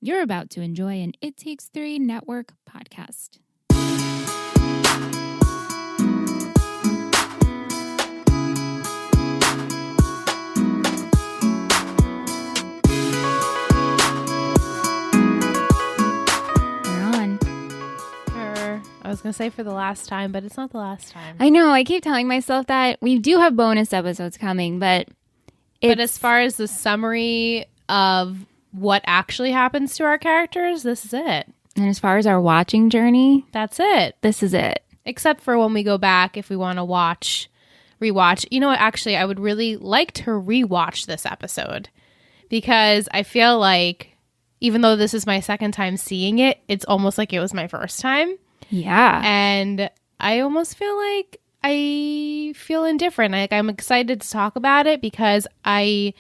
You're about to enjoy an It Takes Three Network podcast. I was going to say for the last time, but it's not the last time. I know. I keep telling myself that. We do have bonus episodes coming, but as far as the summary of what actually happens to our characters, this is it. And as far as our watching journey, that's it. This is it. Except for when we go back, if we want to rewatch. You know what? Actually, I would really like to rewatch this episode because I feel like even though this is my second time seeing it, it's almost like it was my first time. Yeah. And I almost feel like I feel indifferent. Like I'm excited to talk about it because I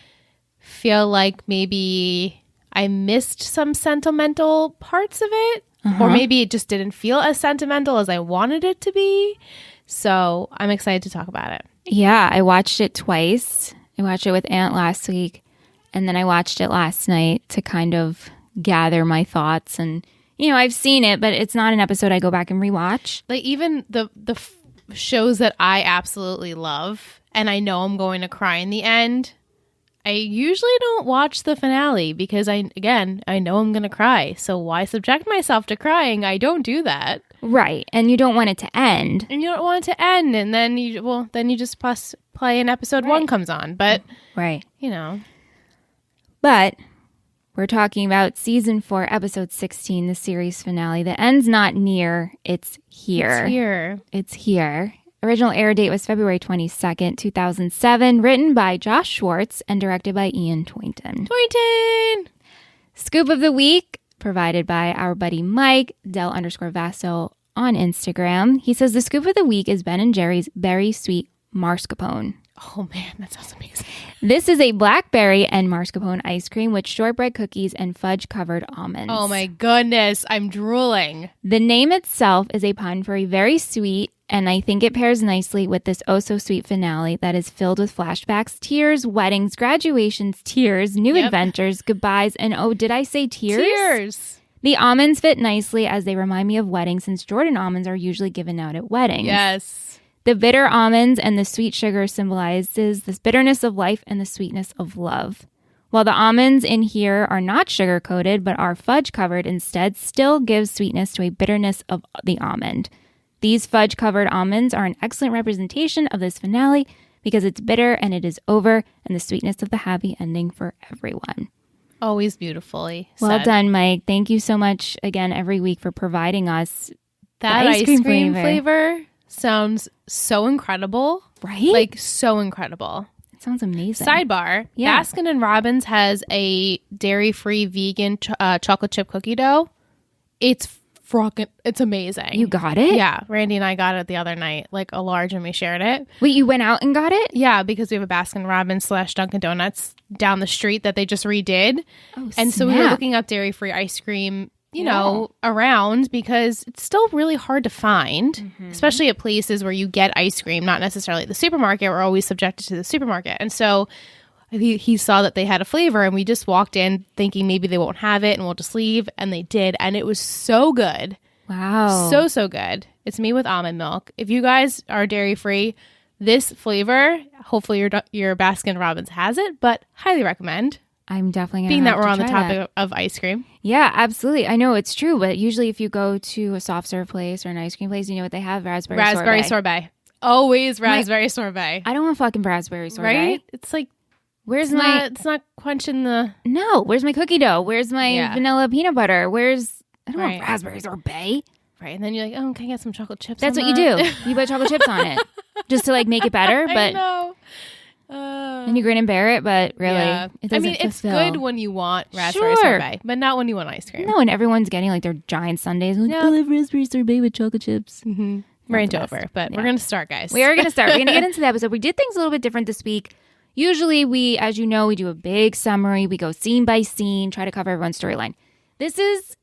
feel like maybe I missed some sentimental parts of it. Or maybe it just didn't feel as sentimental as I wanted it to be. So I'm excited to talk about it. Yeah, I watched it twice. I watched it with Aunt last week, and then I watched it last night to kind of gather my thoughts. And, you know, I've seen it, but it's not an episode I go back and rewatch. Like even the shows that I absolutely love, and I know I'm going to cry in the end, I usually don't watch the finale because I know I'm going to cry. So why subject myself to crying? I don't do that. Right. And you don't want it to end. And you don't want it to end. And then you just play and episode 1 comes on. But, right. You know. But we're talking about season 4, episode 16, the series finale. The end's not near. It's here. It's here. Original air date was February 22nd, 2007. Written by Josh Schwartz and directed by Ian Toynton. Scoop of the week, provided by our buddy Mike, Del_Vasso on Instagram. He says the scoop of the week is Ben & Jerry's Berry Sweet Mascarpone. Oh man, that sounds amazing. This is a blackberry and mascarpone ice cream with shortbread cookies and fudge-covered almonds. Oh my goodness, I'm drooling. The name itself is a pun for a very sweet, and I think it pairs nicely with this oh-so-sweet finale that is filled with flashbacks, tears, weddings, graduations, tears, new adventures, goodbyes, and oh, did I say tears? Tears. The almonds fit nicely as they remind me of weddings since Jordan almonds are usually given out at weddings. Yes. The bitter almonds and the sweet sugar symbolizes this bitterness of life and the sweetness of love. While the almonds in here are not sugar-coated but are fudge-covered instead, still gives sweetness to a bitterness of the almond. These fudge-covered almonds are an excellent representation of this finale because it's bitter and it is over and the sweetness of the happy ending for everyone. Always beautifully said. Well done, Mike. Thank you so much again every week for providing us that ice cream flavor. Sounds so incredible. Right? Like so incredible. It sounds amazing. Sidebar. Yeah. Baskin & Robbins has a dairy-free vegan chocolate chip cookie dough. It's amazing. You got it? Yeah. Randy and I got it the other night, like a large, and we shared it. Wait, you went out and got it? Yeah, because we have a Baskin Robbins / Dunkin' Donuts down the street that they just redid. Oh, and so we were looking up dairy-free ice cream, you know, around because it's still really hard to find, especially at places where you get ice cream, not necessarily at the supermarket. We're always subjected to the supermarket. And so he saw that they had a flavor and we just walked in thinking maybe they won't have it and we'll just leave. And they did. And it was so good. Wow. So good. It's made with almond milk. If you guys are dairy free, this flavor, hopefully your Baskin Robbins has it, but highly recommend. I'm definitely going to being that we're on the topic of ice cream. Yeah, absolutely. I know it's true, but usually if you go to a soft serve place or an ice cream place, you know what they have? Raspberry sorbet. Always raspberry sorbet. I don't want fucking raspberry sorbet. Right? It's like, it's not quenching the... No, where's my cookie dough? Where's my vanilla peanut butter? I don't want raspberry sorbet. Right, and then you're like, oh, can I get some chocolate chips? That's what you do. You put chocolate chips on it just to like make it better. But I know. And you grin and bear it, but really, it doesn't it's good when you want raspberry sorbet, but not when you want ice cream. No, and everyone's getting like their giant sundaes. Like, I love raspberry sorbet with chocolate chips. Rant over, but we're going to start, guys. We are going to start. We're going to get into the episode. We did things a little bit different this week. Usually we, as you know, we do a big summary. We go scene by scene, try to cover everyone's storyline. This is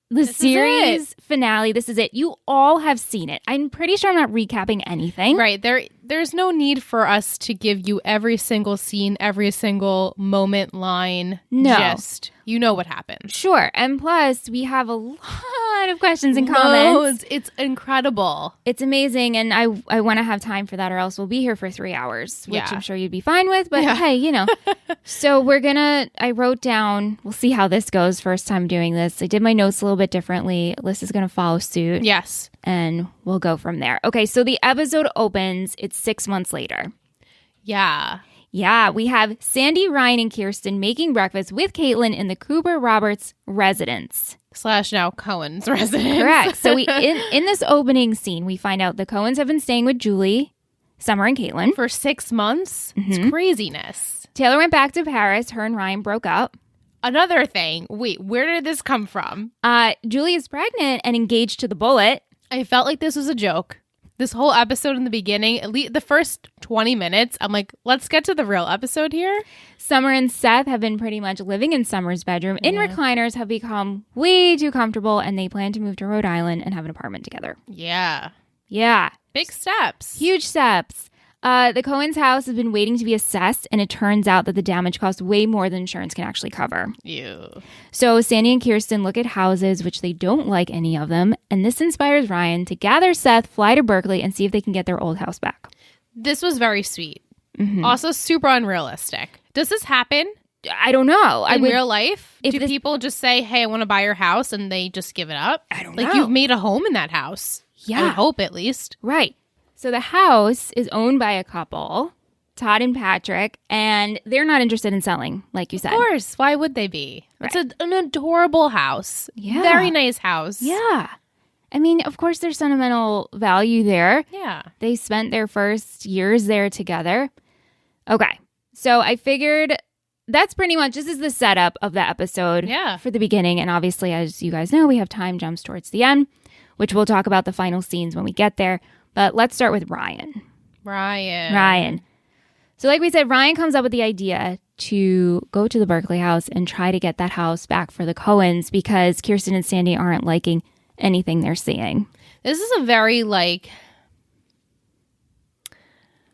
The series finale, this is it. You all have seen it. I'm pretty sure I'm not recapping anything. Right. There's no need for us to give you every single scene, every single moment, line, gist. You know what happens. Sure. And plus, we have a lot of questions and comments. It's incredible. It's amazing. And I want to have time for that or else we'll be here for 3 hours, which I'm sure you'd be fine with. But hey, you know. So I wrote down, we'll see how this goes first time doing this. I did my notes a little bit differently. Alyssa's going to follow suit. Yes. And we'll go from there. Okay, so the episode opens. It's 6 months later. Yeah. Yeah, we have Sandy, Ryan, and Kirsten making breakfast with Caitlin in the Cooper-Roberts residence. / now Cohen's residence. Correct. So in this opening scene, we find out the Cohens have been staying with Julie, Summer, and Caitlin. For 6 months? Mm-hmm. It's craziness. Taylor went back to Paris. Her and Ryan broke up. Another thing. Wait, where did this come from? Julie is pregnant and engaged to the Bullet. I felt like this was a joke. This whole episode in the beginning, at least the first 20 minutes, I'm like, let's get to the real episode here. Summer and Seth have been pretty much living in Summer's bedroom in recliners, have become way too comfortable, and they plan to move to Rhode Island and have an apartment together. Yeah. Yeah. Big steps. Huge steps. The Cohen's house has been waiting to be assessed, and it turns out that the damage costs way more than insurance can actually cover. Ew. So Sandy and Kirsten look at houses, which they don't like any of them, and this inspires Ryan to gather Seth, fly to Berkeley, and see if they can get their old house back. This was very sweet. Mm-hmm. Also super unrealistic. Does this happen? I don't know. In real life? Do people just say, hey, I want to buy your house, and they just give it up? I don't know. Like, you've made a home in that house. Yeah. I hope, at least. Right. So the house is owned by a couple, Todd and Patrick, and they're not interested in selling, like you said. Of course. Why would they be? Right. It's an adorable house. Yeah. Very nice house. Yeah. I mean, of course, there's sentimental value there. Yeah. They spent their first years there together. Okay. So I figured that's pretty much, this is the setup of the episode for the beginning. And obviously, as you guys know, we have time jumps towards the end, which we'll talk about the final scenes when we get there. But let's start with Ryan. So like we said, Ryan comes up with the idea to go to the Berkeley house and try to get that house back for the Cohens because Kirsten and Sandy aren't liking anything they're seeing. This is a very,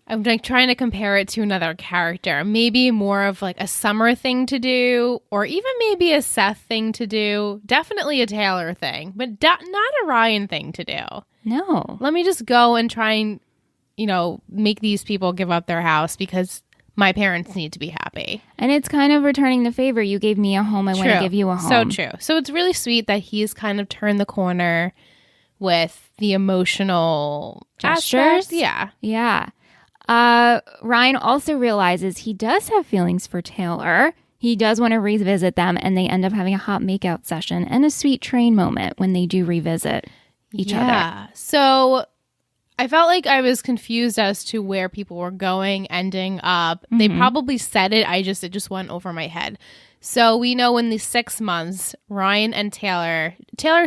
I'm trying to compare it to another character. Maybe more of a Summer thing to do, or even maybe a Seth thing to do. Definitely a Taylor thing, but not a Ryan thing to do. No. Let me just go and try and, make these people give up their house because my parents need to be happy. And it's kind of returning the favor. You gave me a home. I want to give you a home. So true. So it's really sweet that he's kind of turned the corner with the emotional gestures. Yeah. Yeah. Ryan also realizes he does have feelings for Taylor. He does want to revisit them, and they end up having a hot makeout session and a sweet train moment when they do revisit each other. Yeah. So I felt like I was confused as to where people were going, ending up. Mm-hmm. They probably said it. It just went over my head. So we know in the 6 months, Ryan and Taylor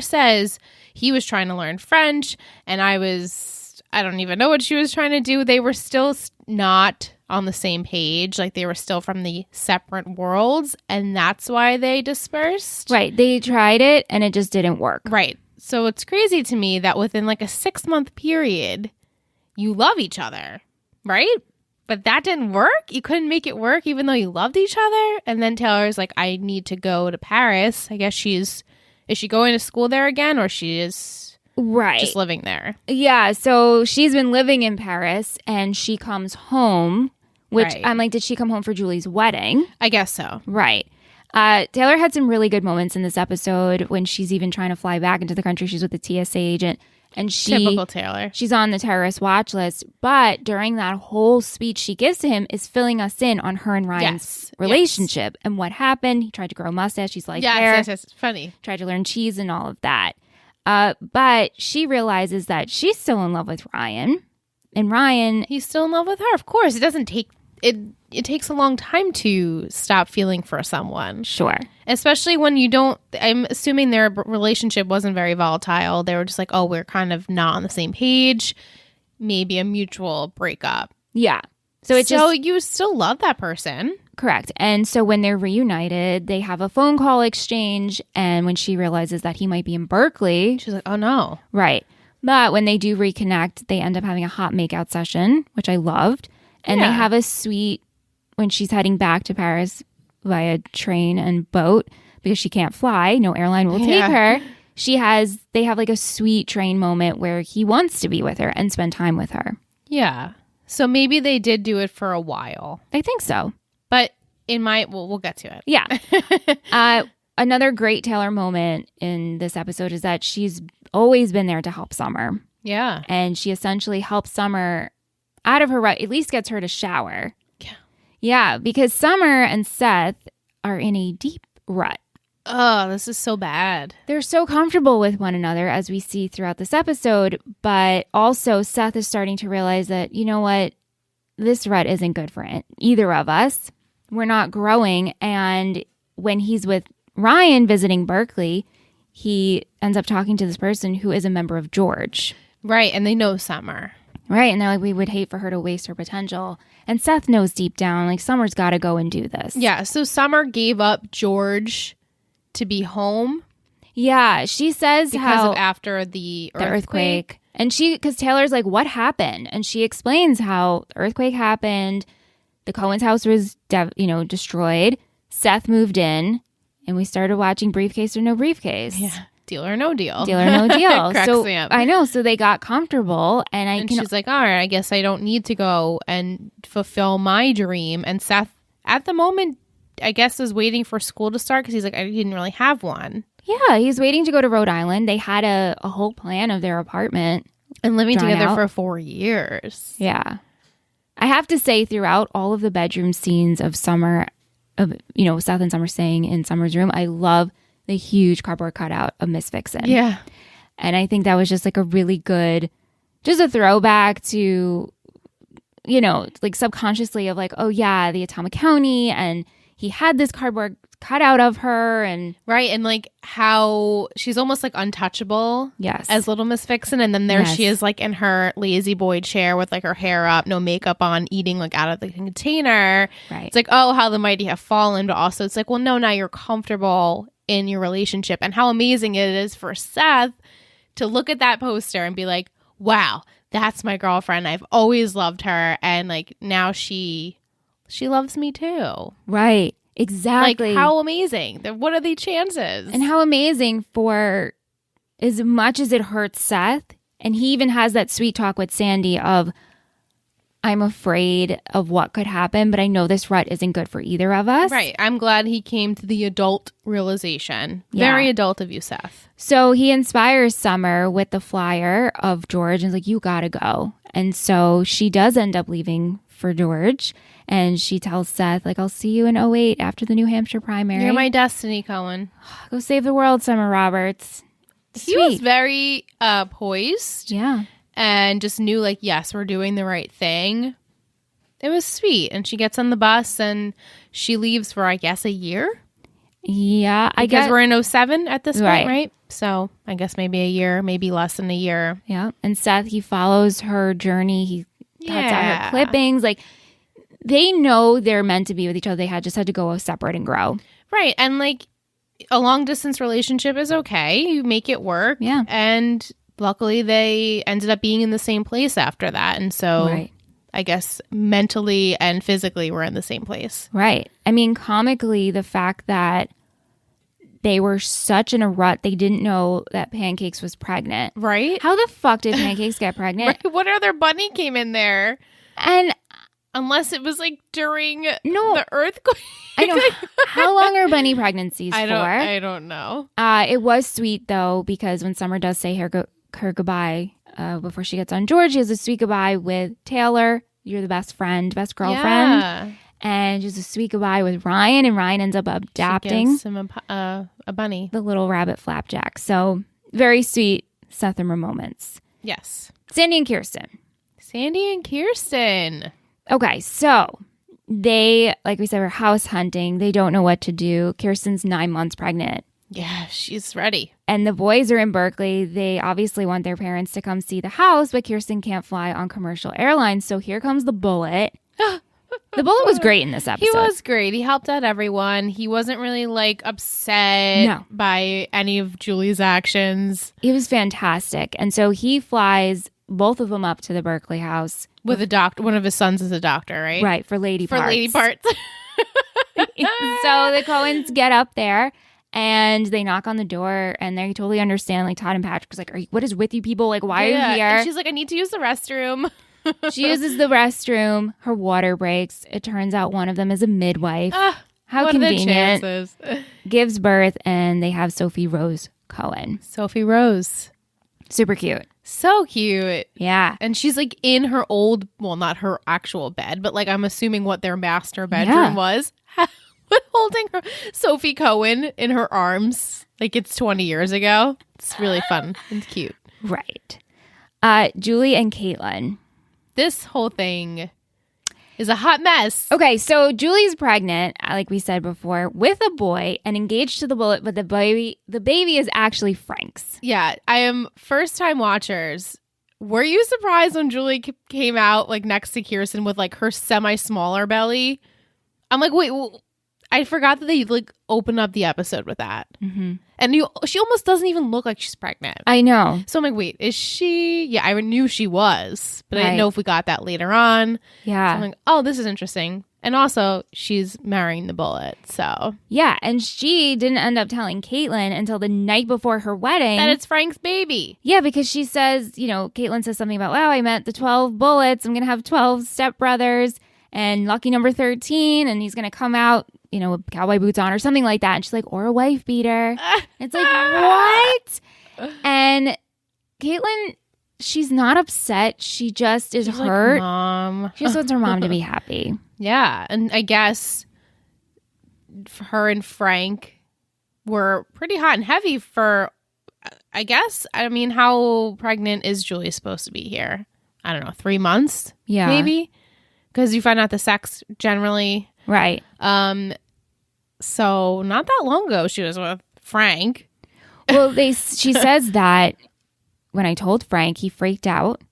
says he was trying to learn French, and I don't even know what she was trying to do. They were still not on the same page. They were still from the separate worlds, and that's why they dispersed. Right. They tried it, and it just didn't work. Right. So it's crazy to me that within a 6 month period, you love each other, right? But that didn't work. You couldn't make it work even though you loved each other. And then Taylor's like, I need to go to Paris. I guess is she going to school there again, or she is just living there? Yeah. So she's been living in Paris and she comes home, which I'm like, did she come home for Julie's wedding? I guess so. Right. Taylor had some really good moments in this episode when she's even trying to fly back into the country. She's with the TSA agent. And typical Taylor. She's on the terrorist watch list. But during that whole speech she gives to him is filling us in on her and Ryan's relationship and what happened. He tried to grow a mustache. She's like, yes, it's funny. Tried to learn cheese and all of that. But she realizes that she's still in love with Ryan. And Ryan... He's still in love with her. Of course. It doesn't take... It takes a long time to stop feeling for someone. Sure. Especially when you don't... I'm assuming their relationship wasn't very volatile. They were just like, oh, we're kind of not on the same page. Maybe a mutual breakup. Yeah. So you still love that person. Correct. And so when they're reunited, they have a phone call exchange. And when she realizes that he might be in Berkeley, she's like, oh no. Right. But when they do reconnect, they end up having a hot makeout session, which I loved. And they have a sweet, when she's heading back to Paris via train and boat, because she can't fly, no airline will take her. They have like a sweet train moment where he wants to be with her and spend time with her. Yeah. So maybe they did do it for a while. I think so. But we'll get to it. Yeah. Another great Taylor moment in this episode is that she's always been there to help Summer. Yeah. And she essentially helps Summer out of her rut, at least gets her to shower. Yeah. Yeah, because Summer and Seth are in a deep rut. Oh, this is so bad. They're so comfortable with one another, as we see throughout this episode. But also, Seth is starting to realize that, you know what? This rut isn't good for either of us. We're not growing. And when he's with Ryan visiting Berkeley, he ends up talking to this person who is a member of George. Right. And they know Summer. Right. And they're like, we would hate for her to waste her potential. And Seth knows deep down, like, Summer's got to go and do this. Yeah. So Summer gave up George to be home. Yeah. She says because of after the earthquake. And because Taylor's like, what happened? And she explains how the earthquake happened. The Cohen's house was, destroyed. Seth moved in. And we started watching Briefcase or No Briefcase. Yeah. Deal or no deal. Deal or no deal. Cracks so me up. I know. So they got comfortable. And she's like, all right, I guess I don't need to go and fulfill my dream. And Seth, at the moment, I guess, is waiting for school to start because he's like, I didn't really have one. Yeah, he's waiting to go to Rhode Island. They had a whole plan of their apartment. And living together for 4 years. Yeah. I have to say, throughout all of the bedroom scenes of Summer, Seth and Summer staying in Summer's room, I love the huge cardboard cutout of Miss Vixen. Yeah. And I think that was just like a really good, just a throwback to, like subconsciously of like, oh yeah, the Atomic County, and he had this cardboard cutout of her, and right, and like how she's almost like untouchable, yes, as little Miss Vixen, and then she is like in her lazy boy chair with like her hair up, no makeup on, eating like out of the container. Right. It's like, oh, how the mighty have fallen, but also it's like, well, no, now you're comfortable in your relationship, and how amazing it is for Seth to look at that poster and be like, wow, that's my girlfriend. I've always loved her, and like now she loves me too. Right. Exactly. Like, how amazing. What are the chances? And how amazing for, as much as it hurts Seth, and he even has that sweet talk with Sandy of, I'm afraid of what could happen, but I know this rut isn't good for either of us. Right. I'm glad he came to the adult realization. Yeah. Very adult of you, Seth. So he inspires Summer with the flyer of George and is like, you gotta go. And so she does end up leaving for George. And she tells Seth, like, I'll see you in 2008 after the New Hampshire primary. You're my destiny, Cohen. Go save the world, Summer Roberts. He was very poised. Yeah. And just knew, like, yes, we're doing the right thing. It was sweet. And she gets on the bus and she leaves for, I guess, a year. Yeah. I guess we're in 2007 at this point, right? So I guess maybe a year, maybe less than a year. Yeah. And Seth, he follows her journey. He cuts out her clippings. Like, they know they're meant to be with each other. They just had to go separate and grow. Right. And like a long distance relationship is okay. You make it work. Yeah. And luckily they ended up being in the same place after that. And so I guess mentally and physically we're in the same place. Right. I mean, comically, the fact that they were such in a rut, they didn't know that Pancakes was pregnant. Right. How the fuck did Pancakes get pregnant? Right. What other bunny came in there? And unless it was like during the earthquake. I know. How long are bunny pregnancies for? I don't know. It was sweet, though, because when Summer does say her goodbye before she gets on George, she has a sweet goodbye with Taylor. You're the best friend, best girlfriend. Yeah. And just a sweet goodbye with Ryan. And Ryan ends up adopting. She gives him a bunny. The little rabbit Flapjack. So very sweet Seth and Summer moments. Yes. Sandy and Kirsten. Okay, so they, like we said, were house hunting. They don't know what to do. Kirsten's 9 months pregnant. Yeah, she's ready. And the boys are in Berkeley. They obviously want their parents to come see the house, but Kirsten can't fly on commercial airlines. So here comes the bullet. The bullet was great in this episode. He was great. He helped out everyone. He wasn't really like upset by any of Julie's actions. He was fantastic. And so he flies both of them up to the Berkeley house. With a doctor. One of his sons is a doctor, right? Right, for lady parts. For lady parts. So the Coens get up there and they knock on the door and they totally understand. Like Todd and Patrick's like, what is with you people? Like, why are you here? And she's like, I need to use the restroom. She uses the restroom. Her water breaks. It turns out one of them is a midwife. How convenient. Gives birth and they have Sophie Rose Coen. Sophie Rose. Super cute. So cute. Yeah. And she's like in her old, well, not her actual bed, but like I'm assuming what their master bedroom was. Holding her Sophie Coen in her arms like it's 20 years ago. It's really fun and cute. Right. Julie and Caitlin. This whole thing is a hot mess. Okay, so Julie's pregnant, like we said before, with a boy and engaged to the bullet, but the baby is actually Frank's. Yeah, I am first-time watchers. Were you surprised when Julie came out like next to Kirsten with like her semi-smaller belly? I'm like, wait, I forgot that they like opened up the episode with that. Mm-hmm. And she almost doesn't even look like she's pregnant. I know. So I'm like, wait, is she? Yeah, I knew she was, but I didn't know if we got that later on. Yeah. So I'm like, oh, this is interesting. And also, she's marrying the bullet, so. Yeah, and she didn't end up telling Caitlin until the night before her wedding. That it's Frank's baby. Yeah, because she says, Caitlin says something about, wow, I met the 12 bullets. I'm going to have 12 stepbrothers and lucky number 13, and he's going to come out, with cowboy boots on or something like that. And she's like, or a wife beater. It's like, what? And Caitlin, she's not upset. She just is hurt. Like, Mom. She just wants her mom to be happy. Yeah. And I guess her and Frank were pretty hot and heavy for, I guess, how pregnant is Julie supposed to be here? I don't know, 3 months? Yeah. Maybe? Because you find out the sex generally. Right. So not that long ago she was with Frank. Well, she says that when I told Frank, he freaked out.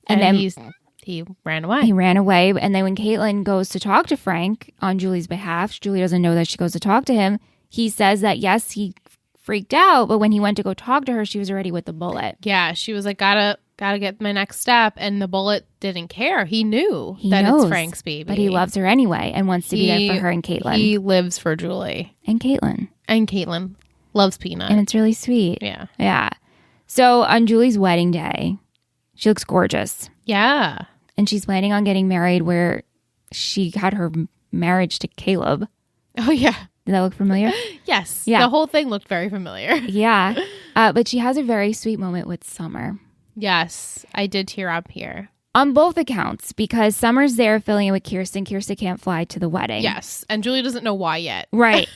And then he ran away. He ran away. And then when Caitlin goes to talk to Frank on Julie's behalf, Julie doesn't know that she goes to talk to him. He says that, yes, he freaked out. But when he went to go talk to her, she was already with the bullet. Yeah, she was like, gotta get my next step. And the bullet didn't care. He knew he that knows, it's Frank's baby. But he loves her anyway and wants to be there for her and Caitlin. He lives for Julie. And Caitlin. And Caitlin loves Peanut. And it's really sweet. Yeah. Yeah. So on Julie's wedding day, she looks gorgeous. Yeah. And she's planning on getting married where she had her marriage to Caleb. Oh, yeah. Did that look familiar? Yes. Yeah. The whole thing looked very familiar. Yeah. But she has a very sweet moment with Summer. Yes. I did tear up here. On both accounts, because Summer's there filling in with Kirsten. Kirsten can't fly to the wedding. Yes. And Julie doesn't know why yet. Right.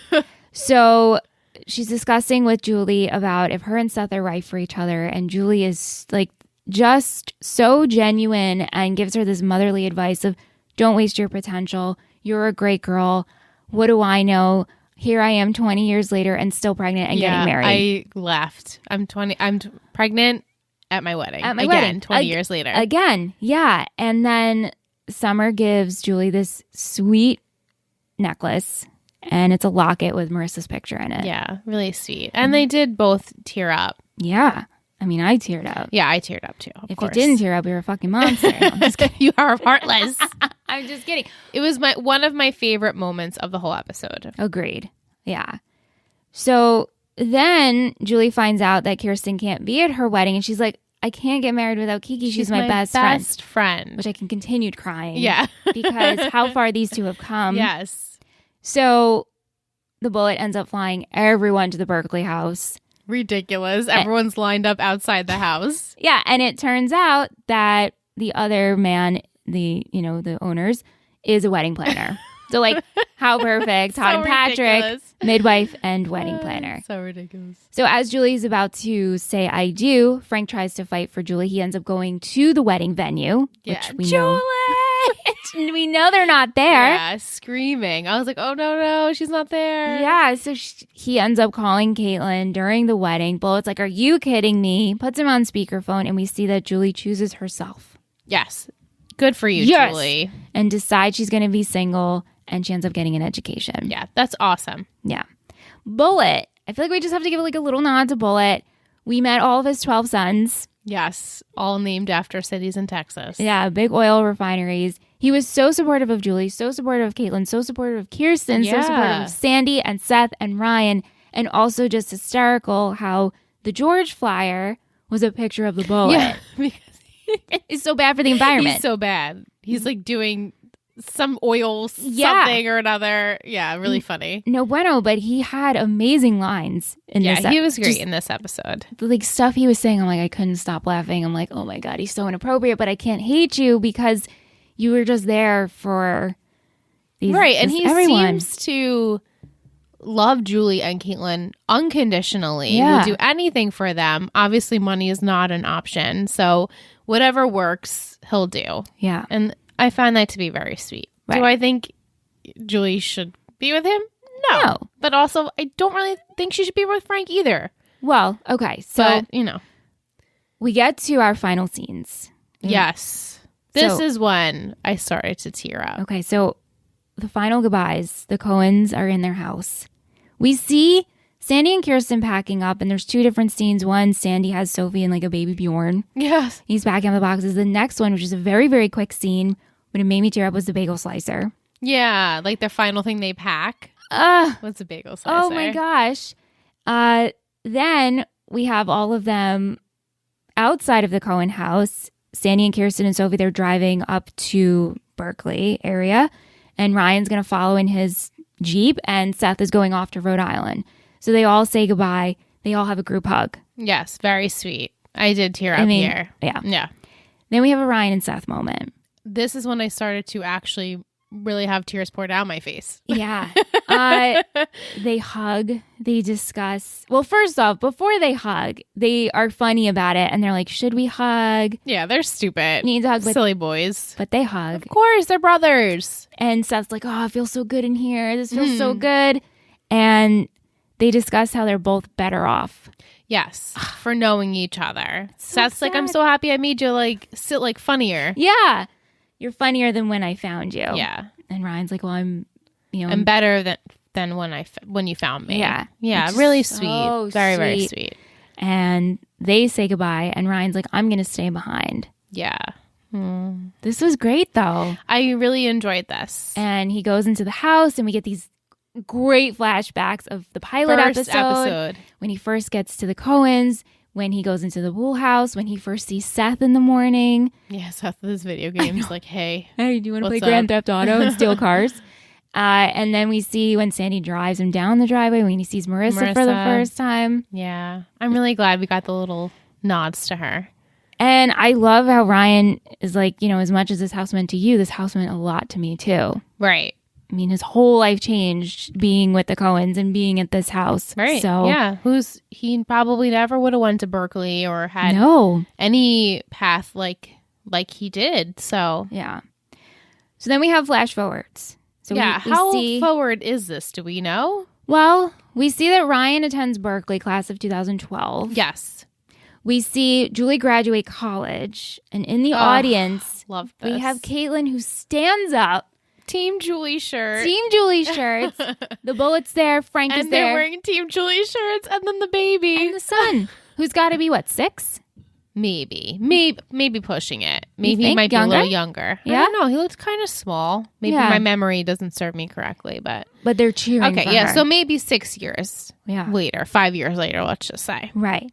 So she's discussing with Julie about if her and Seth are right for each other. And Julie is like just so genuine and gives her this motherly advice of don't waste your potential. You're a great girl. What do I know? Here I am 20 years later and still pregnant and getting married. I laughed. I'm pregnant at my wedding. At my Again, wedding. 20 years later. Again. Yeah. And then Summer gives Julie this sweet necklace. And it's a locket with Marissa's picture in it. Yeah. Really sweet. And they did both tear up. Yeah. I mean, I teared up. Yeah, I teared up too. If you didn't tear up, you're a fucking monster. No, I'm just kidding. You are heartless. I'm just kidding. It was one of my favorite moments of the whole episode. Agreed. Yeah. So then Julie finds out that Kirsten can't be at her wedding, and she's like, I can't get married without Kiki. She's my best friend. Which I continued crying. Yeah. Because how far these two have come. Yes. So the bullet ends up flying everyone to the Berkeley house. Ridiculous. Everyone's lined up outside the house. Yeah. And it turns out that the other man, the owners, is a wedding planner. So like, how perfect. Todd and Patrick, ridiculous. Midwife and wedding planner. So ridiculous. So as Julie's about to say I do, Frank tries to fight for Julie. He ends up going to the wedding venue. Yeah. Which we Julie! we know they're not there. Yeah, screaming. I was like, oh, no, she's not there. Yeah, so he ends up calling Caitlin during the wedding. Bullet's like, are you kidding me? Puts him on speakerphone, and we see that Julie chooses herself. Yes. Good for you, Julie. And decides she's going to be single, and she ends up getting an education. Yeah, that's awesome. Yeah. Bullet. I feel like we just have to give like a little nod to Bullet. We met all of his 12 sons. Yes, all named after cities in Texas. Yeah, big oil refineries. He was so supportive of Julie, so supportive of Caitlin, so supportive of Kirsten, so supportive of Sandy and Seth and Ryan, and also just hysterical how the George flyer was a picture of the Bullet. Yeah, because it's so bad for the environment. He's so bad. He's like doing some oil something or another. Yeah, really funny. No bueno, but he had amazing lines in this. Yeah, he was great in this episode. Like stuff he was saying, I'm like, I couldn't stop laughing. I'm like, oh my God, he's so inappropriate, but I can't hate you because you were just there for these. Right, and he everyone. seems to love Julie and Caitlin unconditionally. Yeah. Will do anything for them. Obviously, money is not an option. So whatever works, he'll do. Yeah. And I find that to be very sweet. Right. Do I think Julie should be with him? No. But also, I don't really think she should be with Frank either. Well, okay. So, but, we get to our final scenes. Yes. This is when I started to tear up. Okay. So, the final goodbyes. The Cohens are in their house. We see Sandy and Kirsten packing up, and there's two different scenes. One, Sandy has Sophie and like a baby Bjorn. Yes. He's packing up the boxes. The next one, which is a very, very quick scene, but it made me tear up, was the bagel slicer. Yeah, like the final thing they pack. What's a bagel slicer? Oh my gosh. Then we have all of them outside of the Cohen house. Sandy and Kirsten and Sophie, they're driving up to Berkeley area, and Ryan's going to follow in his Jeep, and Seth is going off to Rhode Island. So they all say goodbye. They all have a group hug. Yes, very sweet. I did tear up here. Yeah. Yeah. Then we have a Ryan and Seth moment. This is when I started to actually really have tears pour down my face. Yeah. They hug. They discuss. Well, first off, before they hug, they are funny about it. And they're like, should we hug? Yeah, they're stupid. Need to hug. Silly boys. But they hug. Of course, they're brothers. And Seth's like, oh, it feels so good in here. This feels so good. And they discuss how they're both better off. Yes, for knowing each other. So Seth's sad. Like, I'm so happy I made you like sit like funnier. Yeah. You're funnier than when I found you. Yeah. And Ryan's like, well, I'm better than when you found me. Yeah. Yeah. Really sweet. Very, very sweet. And they say goodbye. And Ryan's like, I'm going to stay behind. Yeah. This was great, though. I really enjoyed this. And he goes into the house, and we get these great flashbacks of the pilot episode. When he first gets to the Cohens, when he goes into the Wool house, when he first sees Seth in the morning. Yeah, Seth with his video games. Like, hey, do you want to play Grand Theft Auto and steal cars? And then we see when Sandy drives him down the driveway, when he sees Marissa for the first time. Yeah. I'm really glad we got the little nods to her. And I love how Ryan is like, as much as this house meant to you, this house meant a lot to me too. Right. I mean, his whole life changed being with the Cohens and being at this house. Right. So yeah. He probably never would have went to Berkeley or had any path like he did. So yeah. So then we have flash forwards. So we how see, forward is this? Do we know? Well, we see that Ryan attends Berkeley, class of 2012. Yes. We see Julie graduate college, and in the audience, love this. We have Caitlin who stands up. Team Julie shirt. Team Julie shirts. The Bullet's there. Frank is there. And they're wearing Team Julie shirts. And then the baby. And the son, who's got to be, 6? Maybe pushing it. Maybe he might be a little younger. Yeah? I don't know. He looks kind of small. Maybe my memory doesn't serve me correctly, but they're cheering for her. So maybe 6 years later, 5 years later, let's just say. Right.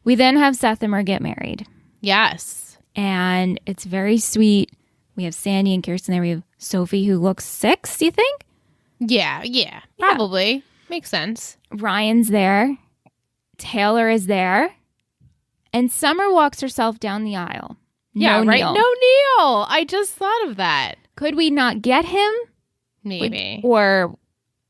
We then have Seth and Mer get married. Yes. And it's very sweet. We have Sandy and Kirsten there. We have Sophie, who looks 6, you think? Yeah, probably. Makes sense. Ryan's there. Taylor is there. And Summer walks herself down the aisle. Yeah, right? Neil. No Neil. I just thought of that. Could we not get him? Maybe. Or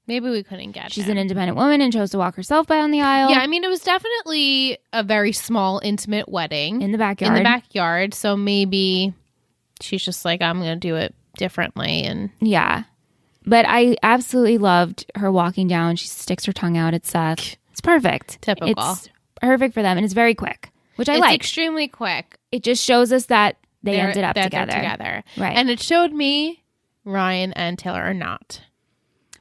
maybe we couldn't get him. She's an independent woman and chose to walk herself down the aisle. Yeah, I mean, it was definitely a very small, intimate wedding. In the backyard. So maybe she's just like, I'm going to do it differently. And yeah. But I absolutely loved her walking down. She sticks her tongue out at Seth. It's perfect. Typical. It's perfect for them. And it's very quick, which I like. It's extremely quick. It just shows us that they ended up they're together. Right. And it showed me Ryan and Taylor are not.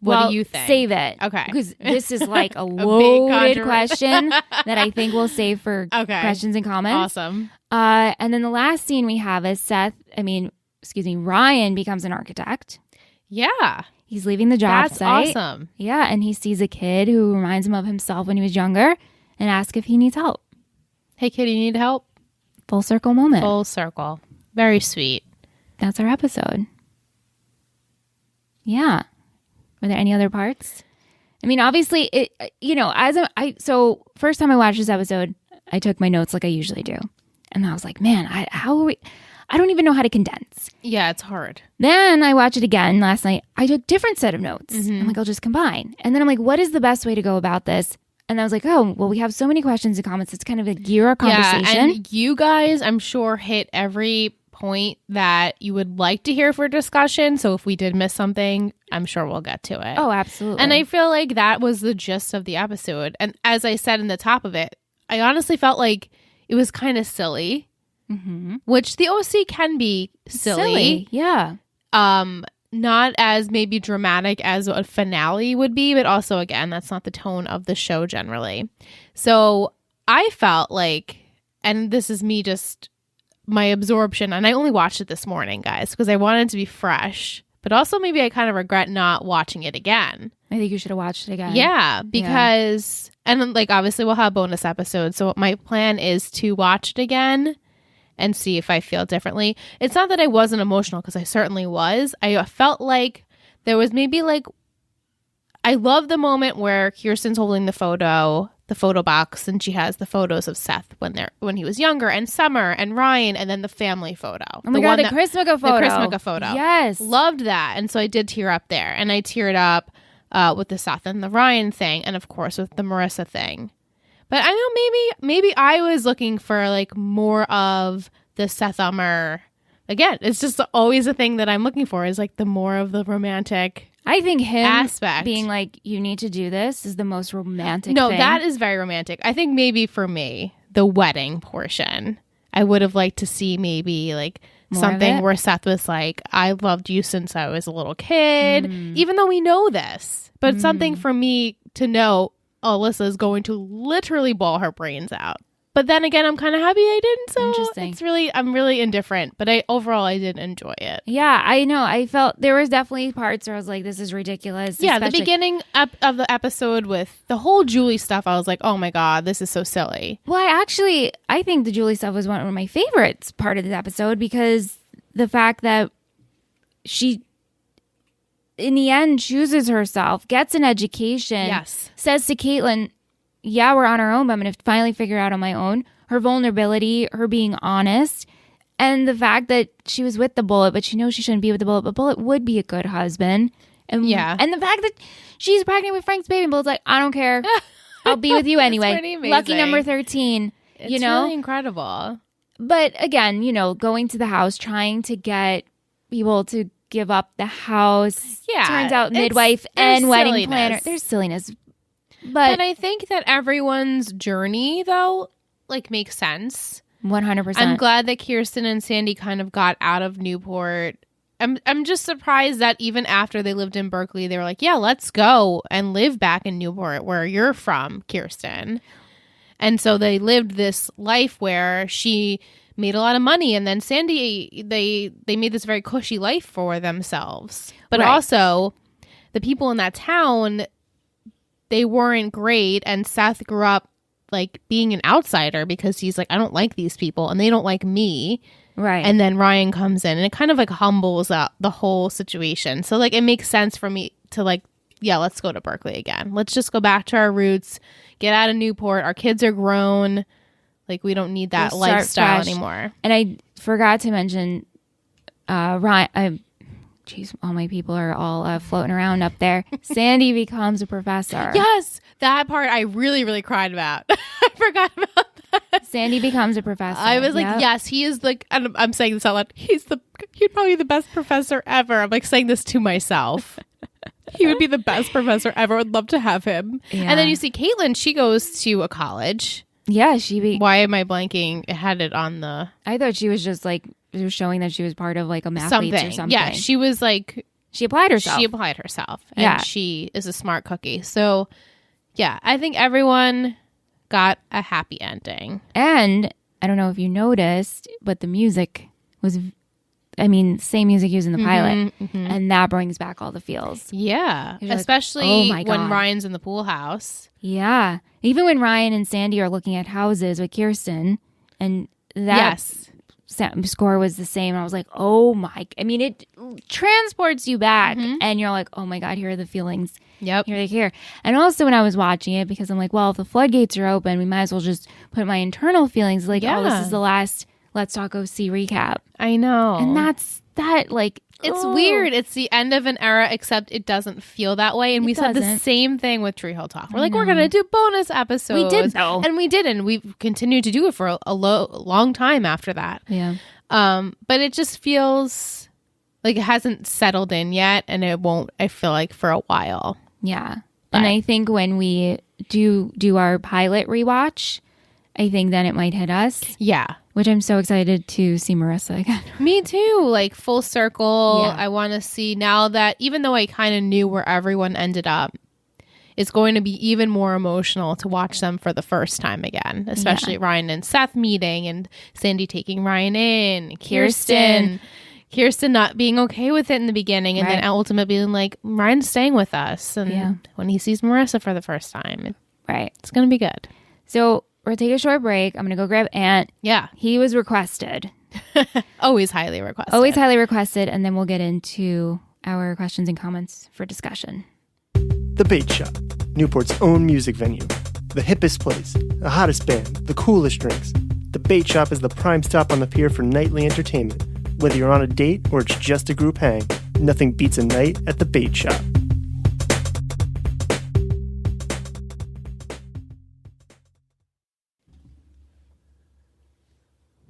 What do you think? Save it. Okay. Because this is like a loaded question that I think we'll save for questions and comments. Awesome. And then the last scene we have is Ryan becomes an architect. Yeah. He's leaving the job site. That's awesome. Yeah. And he sees a kid who reminds him of himself when he was younger and asks if he needs help. Hey, kid, you need help? Full circle moment. Full circle. Very sweet. That's our episode. Yeah. Were there any other parts? I mean, obviously, so first time I watched this episode, I took my notes like I usually do. And I was like, man, I don't even know how to condense. Yeah, it's hard. Then I watched it again last night. I took different set of notes. I'm like, I'll just combine. And then I'm like, what is the best way to go about this? And I was like, oh, well, we have so many questions and comments. It's kind of a gear our conversation. Yeah, and you guys, I'm sure, hit every point that you would like to hear for discussion. So if we did miss something, I'm sure we'll get to it. Oh, absolutely. And I feel like that was the gist of the episode. And as I said in the top of it, I honestly felt like it was kind of silly, which the OC can be silly. Yeah. Not as maybe dramatic as a finale would be, but also, again, that's not the tone of the show generally. So I felt like, and this is me just my absorption, and I only watched it this morning, guys, because I wanted it to be fresh, but also maybe I kind of regret not watching it again. I think you should have watched it again. Yeah, because, and like obviously we'll have bonus episodes, so my plan is to watch it again and see if I feel differently. It's not that I wasn't emotional, because I certainly was. I felt like there was maybe like, I love the moment where Kirsten's holding the photo box, and she has the photos of Seth when he was younger, and Summer and Ryan, and then the family photo. Oh my God, the Chrismukkah photo. The Chrismukkah photo. Yes. Loved that. And so I did tear up there. And I teared up with the Seth and the Ryan thing, and of course with the Marissa thing. But I know maybe I was looking for like more of the Seth Summer. Again, it's just always a thing that I'm looking for, is like the more of the romantic I think him aspect. Being like, you need to do this is the most romantic No, thing. that is very romantic. I think maybe for me, the wedding portion, I would have liked to see maybe like more something where Seth was like, I loved you since I was a little kid, even though we know this. But something for me to know, Alyssa is going to literally bawl her brains out. But then again, I'm kind of happy I didn't. So I'm really indifferent. But overall, I did enjoy it. Yeah, I know. I felt there was definitely parts where I was like, this is ridiculous. Yeah, the beginning of the episode with the whole Julie stuff, I was like, oh my God, this is so silly. Well, I think the Julie stuff was one of my favorites part of the episode, because the fact that she, in the end, chooses herself, gets an education, says to Caitlin, yeah, we're on our own, but I'm going to finally figure it out on my own. Her vulnerability, her being honest, and the fact that she was with the Bullet, but she knows she shouldn't be with the Bullet, but Bullet would be a good husband. And, and the fact that she's pregnant with Frank's baby, and Bullet's like, I don't care. I'll be with you anyway. Lucky number 13. It's really incredible. But again, going to the house, trying to get people to give up the house. Yeah. Turns out midwife and wedding planner. There's silliness. But I think that everyone's journey, though, like makes sense. 100%. I'm glad that Kirsten and Sandy kind of got out of Newport. I'm just surprised that even after they lived in Berkeley, they were like, yeah, let's go and live back in Newport where you're from, Kirsten. And so they lived this life where she made a lot of money, and then Sandy, they made this very cushy life for themselves. But also, the people in that town, they weren't great, and Seth grew up like being an outsider because he's like, I don't like these people and they don't like me. Right. And then Ryan comes in and it kind of like humbles out the whole situation. So like it makes sense for me to like, yeah, let's go to Berkeley again. Let's just go back to our roots, get out of Newport. Our kids are grown. Like we don't need that lifestyle anymore. And I forgot to mention Ryan. Jeez, all my people are all floating around up there. Sandy becomes a professor. Yes, that part I really, really cried about. I forgot about that. Sandy becomes a professor. I was like, yes, he is like, and I'm saying this out loud, he'd probably be the best professor ever. I'm like saying this to myself. He would be the best professor ever. I would love to have him. Yeah. And then you see Caitlin, she goes to a college. Yeah, why am I blanking? It had it on the... I thought she was just like it was showing that she was part of like a mathletes or something. Yeah, she was like... She applied herself. And she is a smart cookie. So, yeah, I think everyone got a happy ending. And I don't know if you noticed, but the music was... same music used in the pilot. And that brings back all the feels. Yeah. Especially when Ryan's in the pool house. Yeah. Even when Ryan and Sandy are looking at houses with Kirsten, and that score was the same. And I was like, oh my... it transports you back. And you're like, oh my God, here are the feelings. Yep. Here they here. And also when I was watching it, because I'm like, well, if the floodgates are open, we might as well just put my internal feelings like, oh, this is the last Let's Talk OC recap. I know. And that's that, like... It's weird. It's the end of an era, except it doesn't feel that way. And we said the same thing with Tree Hill Talk. We're like, we're going to do bonus episodes. We did, though. And we did. And we've continued to do it for a long time after that. Yeah. But it just feels like it hasn't settled in yet. And it won't, I feel like, for a while. Yeah. But. And I think when we do our pilot rewatch, I think then it might hit us. Yeah. Which I'm so excited to see Marissa again. Me too. Like full circle. Yeah. I want to see now that even though I kind of knew where everyone ended up, it's going to be even more emotional to watch them for the first time again. Especially Ryan and Seth meeting and Sandy taking Ryan in. Kirsten not being okay with it in the beginning and then ultimately being like, Ryan's staying with us. And when he sees Marissa for the first time, it's going to be good. So we're going to take a short break. I'm going to go grab Ant. Yeah. He was requested. Always highly requested. Always highly requested. And then we'll get into our questions and comments for discussion. The Bait Shop, Newport's own music venue. The hippest place, the hottest band, the coolest drinks. The Bait Shop is the prime stop on the pier for nightly entertainment. Whether you're on a date or it's just a group hang, nothing beats a night at the Bait Shop.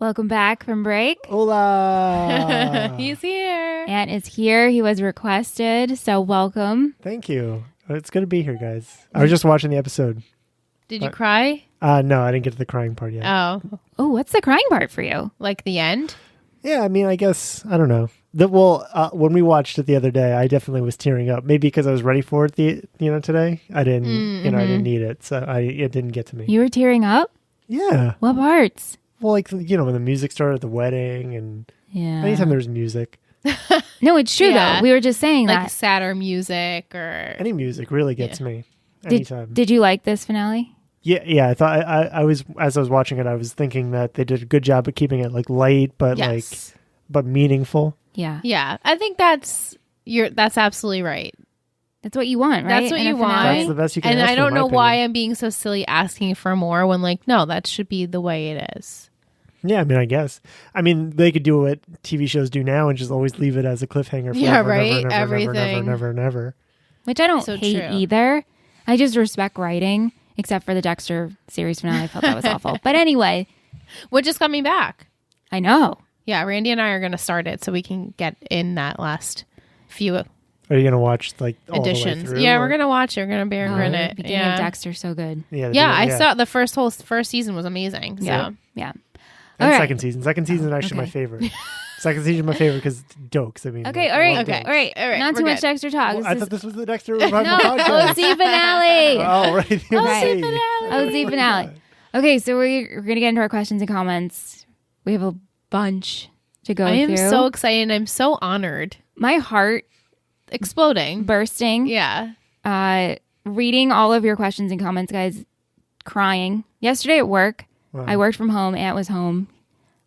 Welcome back from break. Hola! He's here. Ant is here. He was requested, so welcome. Thank you. It's good to be here, guys. I was just watching the episode. Did you cry? No, I didn't get to the crying part yet. Oh, what's the crying part for you? Like the end? Yeah, I guess, I don't know. When we watched it the other day, I definitely was tearing up. Maybe because I was ready for it today. I didn't, I didn't need it, so it didn't get to me. You were tearing up? Yeah. What parts? Well, like, when the music started at the wedding and anytime there's music. No, it's true, though. We were just saying like that. sadder music or... Any music really gets me. Anytime. Did you like this finale? Yeah. I thought I was, as I was watching it, I was thinking that they did a good job of keeping it like light, but but meaningful. Yeah. Yeah. I think that's absolutely right. That's what you want, right? That's what you want. That's the best you can ask for. And I don't know why I'm being so silly asking for more when no, that should be the way it is. Yeah, I guess. They could do what TV shows do now and just always leave it as a cliffhanger forever, never. Which I don't hate either. I just respect writing, except for the Dexter series finale. I felt that was awful. But anyway. Which is coming back. I know. Yeah, Randy and I are going to start it so we can get in that last few Are you going to watch all editions? The way through, yeah, we're going to watch it. We're going to bear grin it. The beginning of Dexter, so good. Yeah, I saw the first season was amazing. So. Yeah. And second season. Second season is actually my favorite. Second season is my favorite because dokes. All right. Not too much Dexter talk. Well, I thought this was the Dexter podcast. OC finale. Oh, right. OC finale. Okay, so we're going to get into our questions and comments. We have a bunch to go through. I am so excited. I'm so honored. My heart exploding. Bursting. Yeah. Reading all of your questions and comments, guys. Crying. Yesterday at work. Wow. I worked from home. Ant was home.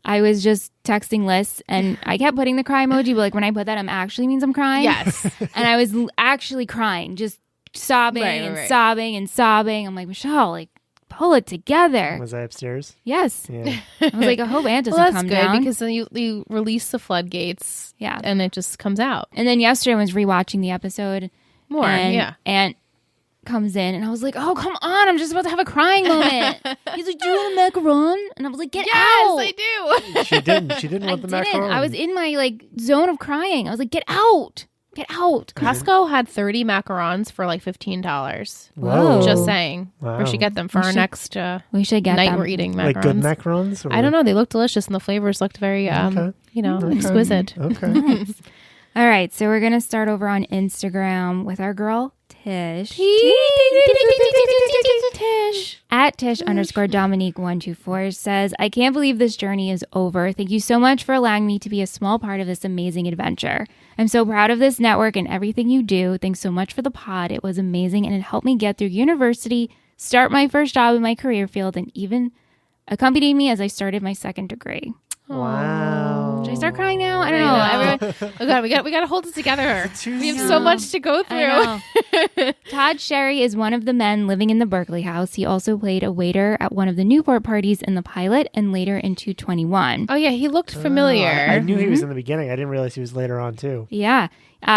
I was just texting lists, and I kept putting the cry emoji, but when I put that, it actually means I'm crying. Yes. And I was actually crying, just sobbing and sobbing and sobbing. I'm like, Michelle, pull it together. Was I upstairs? Yes. Yeah. I was like, I hope Ant doesn't come down. Because then you release the floodgates. Yeah. And it just comes out. And then yesterday I was rewatching the episode. More, yeah. And comes in and I was like, oh, come on, I'm just about to have a crying moment. He's like, do you want a macaron? And I was like, get out. Yes, I do. She didn't want the macaron. I was in my zone of crying. I was like, get out. Costco had 30 macarons for $15. Whoa. Just saying. Wow. We should get them for our next we should get night them. we're eating macarons. Like good macarons? Or? I don't know. They look delicious and the flavors looked very exquisite. Okay. Nice. All right, so we're going to start over on Instagram with our girl, Tish. Tish. At Tish_Dominique124 says, I can't believe this journey is over. Thank you so much for allowing me to be a small part of this amazing adventure. I'm so proud of this network and everything you do. Thanks so much for the pod. It was amazing and it helped me get through university, start my first job in my career field, and even accompanied me as I started my second degree. Wow. Should I start crying now? I don't know. Everyone, Oh God, we got to hold it together. We have so much to go through. I know. Todd Sherry is one of the men living in the Berkeley house. He also played a waiter at one of the Newport parties in the pilot and later in 221. Oh yeah, he looked familiar. I knew he was in the beginning. I didn't realize he was later on too. Yeah.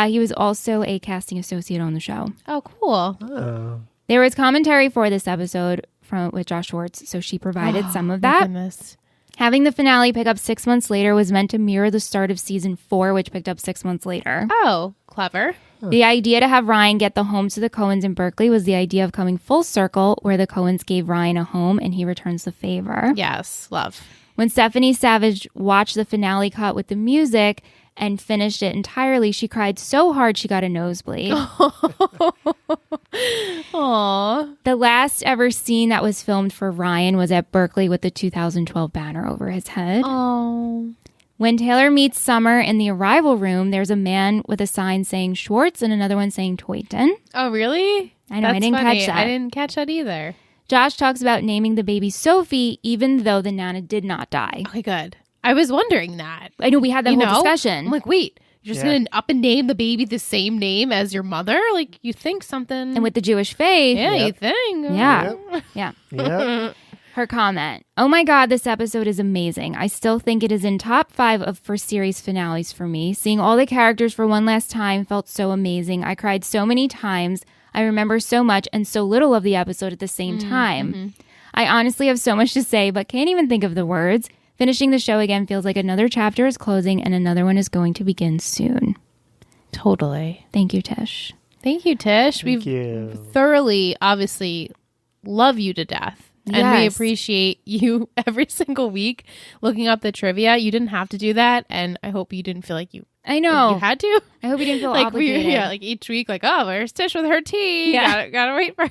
He was also a casting associate on the show. Oh, cool. Oh. There was commentary for this episode with Josh Schwartz, so she provided some of My that. goodness. Having the finale pick up 6 months later was meant to mirror the start of season 4, which picked up 6 months later. Oh, clever. The idea to have Ryan get the home to the Coens in Berkeley was the idea of coming full circle, where the Coens gave Ryan a home and he returns the favor. Yes, love. When Stephanie Savage watched the finale cut with the music and finished it entirely, she cried so hard she got a nosebleed. Aww. The last ever scene that was filmed for Ryan was at Berkeley with the 2012 banner over his head. Oh. When Taylor meets Summer in the arrival room, there's a man with a sign saying Schwartz and another one saying Toyton. Oh, really? I know, I didn't catch that. I didn't catch that either. Josh talks about naming the baby Sophie, even though the Nana did not die. Okay, good. I was wondering that. I know we had that whole discussion. I'm like, wait, you're just going to up and name the baby the same name as your mother? Like, you think something... And with the Jewish faith. Yeah, you think. Yeah. Yep. Yeah. Yep. Her comment, oh my God, this episode is amazing. I still think it is in top 5 for series finales for me. Seeing all the characters for one last time felt so amazing. I cried so many times. I remember so much and so little of the episode at the same time. Mm-hmm. I honestly have so much to say, but can't even think of the words. Finishing the show again feels like another chapter is closing and another one is going to begin soon. Totally. Thank you, Tish. Thank you, Tish. Thank you. Thoroughly, obviously, love you to death. And we Yes. appreciate you every single week looking up the trivia. You didn't have to do that. And I hope you didn't feel like you know. you had to. I hope you didn't feel like obligated. like each week, like, oh, where's Tish with her tea? Yeah. Gotta wait for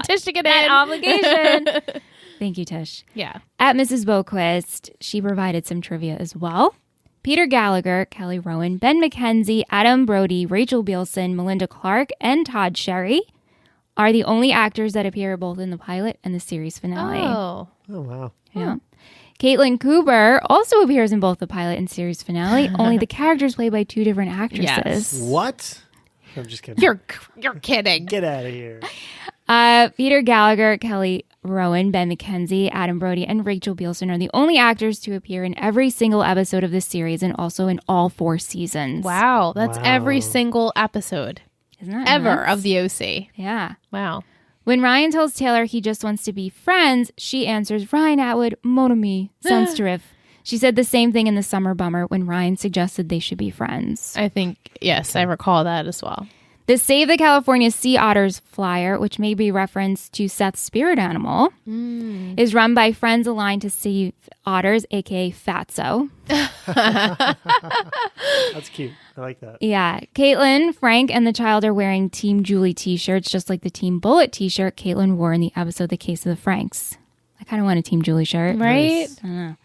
Tish to get that in. obligation. Thank you, Tish. Yeah. At Mrs. Boquist, she provided some trivia as well. Peter Gallagher, Kelly Rowan, Ben McKenzie, Adam Brody, Rachel Bielson, Melinda Clark, and Todd Sherry are the only actors that appear both in the pilot and the series finale. Oh. Oh, wow. Yeah. Caitlin Cooper also appears in both the pilot and series finale, only the characters played by 2 different actresses. Yes. What? I'm just kidding. You're kidding. Get out of here. Peter Gallagher, Kelly Rowan, Ben McKenzie, Adam Brody, and Rachel Bielson are the only actors to appear in every single episode of this series and also in all 4 seasons. Wow. That's Wow. every single episode Isn't that ever nuts? of the OC. Yeah. Wow. When Ryan tells Taylor he just wants to be friends, she answers, Ryan Atwood, mon ami, sounds terrific. She said the same thing in The Summer Bummer when Ryan suggested they should be friends. I think, yes, I recall that as well. The Save the California Sea Otters flyer, which may be referenced to Seth's spirit animal, is run by Friends Aligned to Save Otters, a.k.a. Fatso. That's cute. I like that. Yeah. Caitlin, Frank, and the child are wearing Team Julie t-shirts, just like the Team Bullet t-shirt Caitlin wore in the episode The Case of the Franks. I kind of want a Team Julie shirt. Right? Nice. I don't know.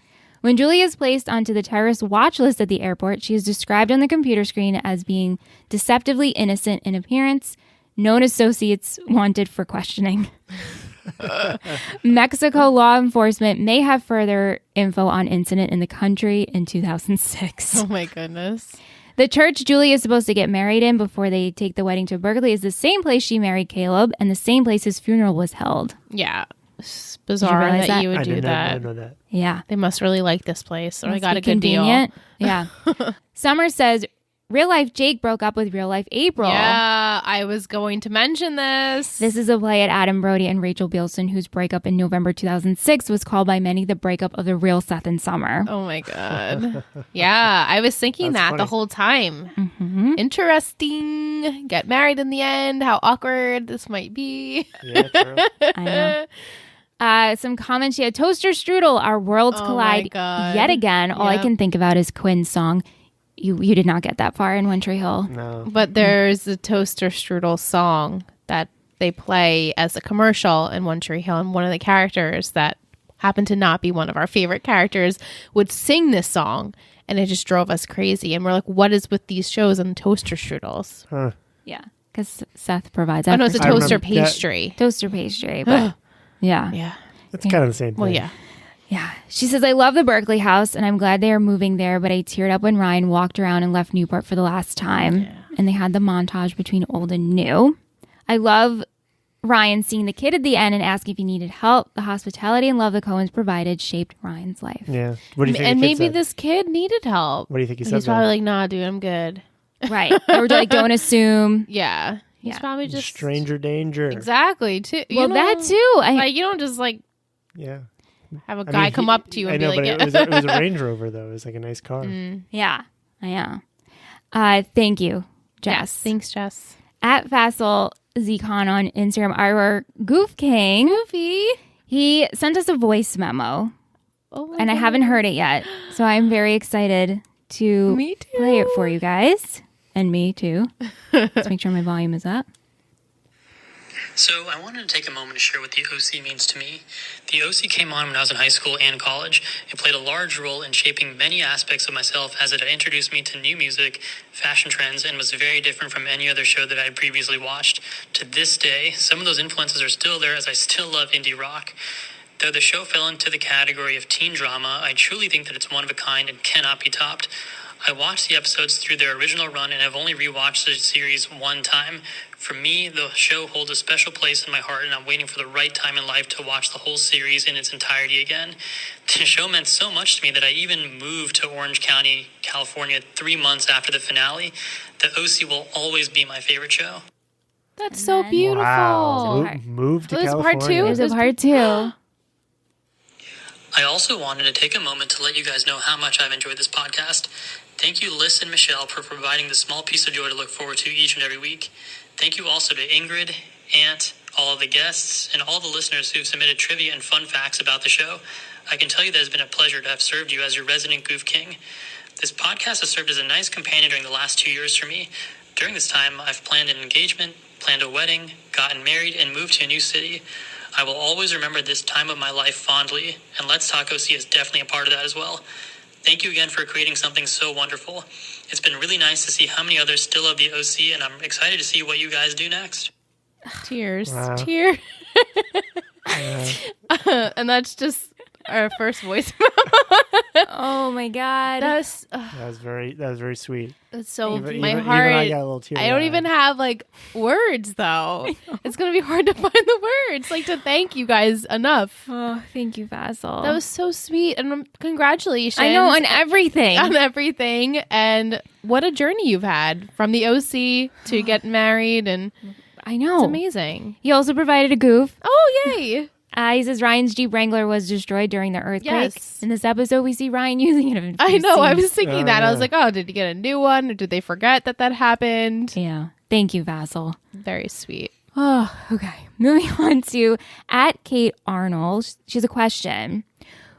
When Julie is placed onto the terrorist watch list at the airport, she is described on the computer screen as being deceptively innocent in appearance, known associates wanted for questioning. Mexico law enforcement may have further info on incident in the country in 2006. Oh my goodness. The church Julie is supposed to get married in before they take the wedding to Berkeley is the same place she married Caleb and the same place his funeral was held. Yeah. It's bizarre realize that that? you would I do did that. not know that. Yeah. They must really like this place, or they Must got be a good convenient. Yeah. Summer says, real life Jake broke up with real life April. deal. Yeah, I was going to mention this. This is a play at Adam Brody and Rachel Bielson, whose breakup in November 2006 was called by many the breakup of the real Seth and Summer. Oh my God. Yeah, I was thinking That's that the funny. whole time. Mm-hmm. Interesting. Get married in the end. How awkward this might be. Yeah, true. I know. Some comments. She had toaster strudel. Our worlds collide yet again. All I can think about is Quinn's song. You did not get that far in One Tree Hill. No. But there's a toaster strudel song that they play as a commercial in One Tree Hill, and one of the characters that happened to not be one of our favorite characters would sing this song, and it just drove us crazy. And we're like, what is with these shows and toaster strudels? Huh. Yeah, because Seth provides. Oh no, it's a toaster remember pastry. Toaster pastry, but yeah. Yeah. It's kind of the same thing. Well, yeah. Yeah. She says, I love the Berkeley house and I'm glad they are moving there, but I teared up when Ryan walked around and left Newport for the last time. Yeah. And they had the montage between old and new. I love Ryan seeing the kid at the end and asking if he needed help. The hospitality and love the Coens provided shaped Ryan's life. Yeah. What do you think? And maybe this kid needed help. What do you think he said? He's probably like, nah, dude, I'm good. Right. Or like, don't assume. Yeah. He's probably just stranger danger. Exactly. Too. Well, that too. Like, you don't just like have a guy come up to you and be like, it was a Range Rover though. It was like a nice car. Yeah. Yeah. Thank you, Jess. Yes. Thanks, Jess. At Fassel Zcon on Instagram, our Goof King. Goofy. He sent us a voice memo. And I haven't heard it yet. So I'm very excited to play it for you guys. And me too. Let's make sure my volume is up. So I wanted to take a moment to share what the OC means to me. The OC came on when I was in high school and college. It played a large role in shaping many aspects of myself as it introduced me to new music, fashion trends, and was very different from any other show that I had previously watched. To this day, some of those influences are still there as I still love indie rock. Though the show fell into the category of teen drama, I truly think that it's one of a kind and cannot be topped. I watched the episodes through their original run and have only rewatched the series one time. For me, the show holds a special place in my heart, and I'm waiting for the right time in life to watch the whole series in its entirety again. The show meant so much to me that I even moved to Orange County, California 3 months after the finale. The OC will always be my favorite show. That's so beautiful. Wow. Move to California. Part two? There's a part two. I also wanted to take a moment to let you guys know how much I've enjoyed this podcast. Thank you, Liz and Michelle, for providing the small piece of joy to look forward to each and every week. Thank you also to Ingrid, Ant, all of the guests, and all the listeners who've submitted trivia and fun facts about the show. I can tell you that it's been a pleasure to have served you as your resident Goof King. This podcast has served as a nice companion during the last 2 years for me. During this time, I've planned an engagement, planned a wedding, gotten married, and moved to a new city. I will always remember this time of my life fondly, and Let's Talk OC is definitely a part of that as well. Thank you again for creating something so wonderful. It's been really nice to see how many others still love the OC, and I'm excited to see what you guys do next. Tears. Wow. Tear. And that's just our first voice. Oh my God. That was very sweet. That's so Even heart. I got a little tear. I don't even have like words though. It's gonna be hard to find the words like to thank you guys enough. Oh, thank you, Fassel. That was so sweet, and congratulations. I know, on everything. On everything, and what a journey you've had from the OC to get married, and I know. It's amazing. He also provided a goof. Oh, yay. He says Ryan's Jeep Wrangler was destroyed during the earthquake. Yes. In this episode, we see Ryan using it. I know. I was thinking that. Yeah. I was like, oh, did he get a new one? Or did they forget that happened? Yeah. Thank you, Vassal. Very sweet. Oh, okay. Moving on to at Kate Arnold. She has a question.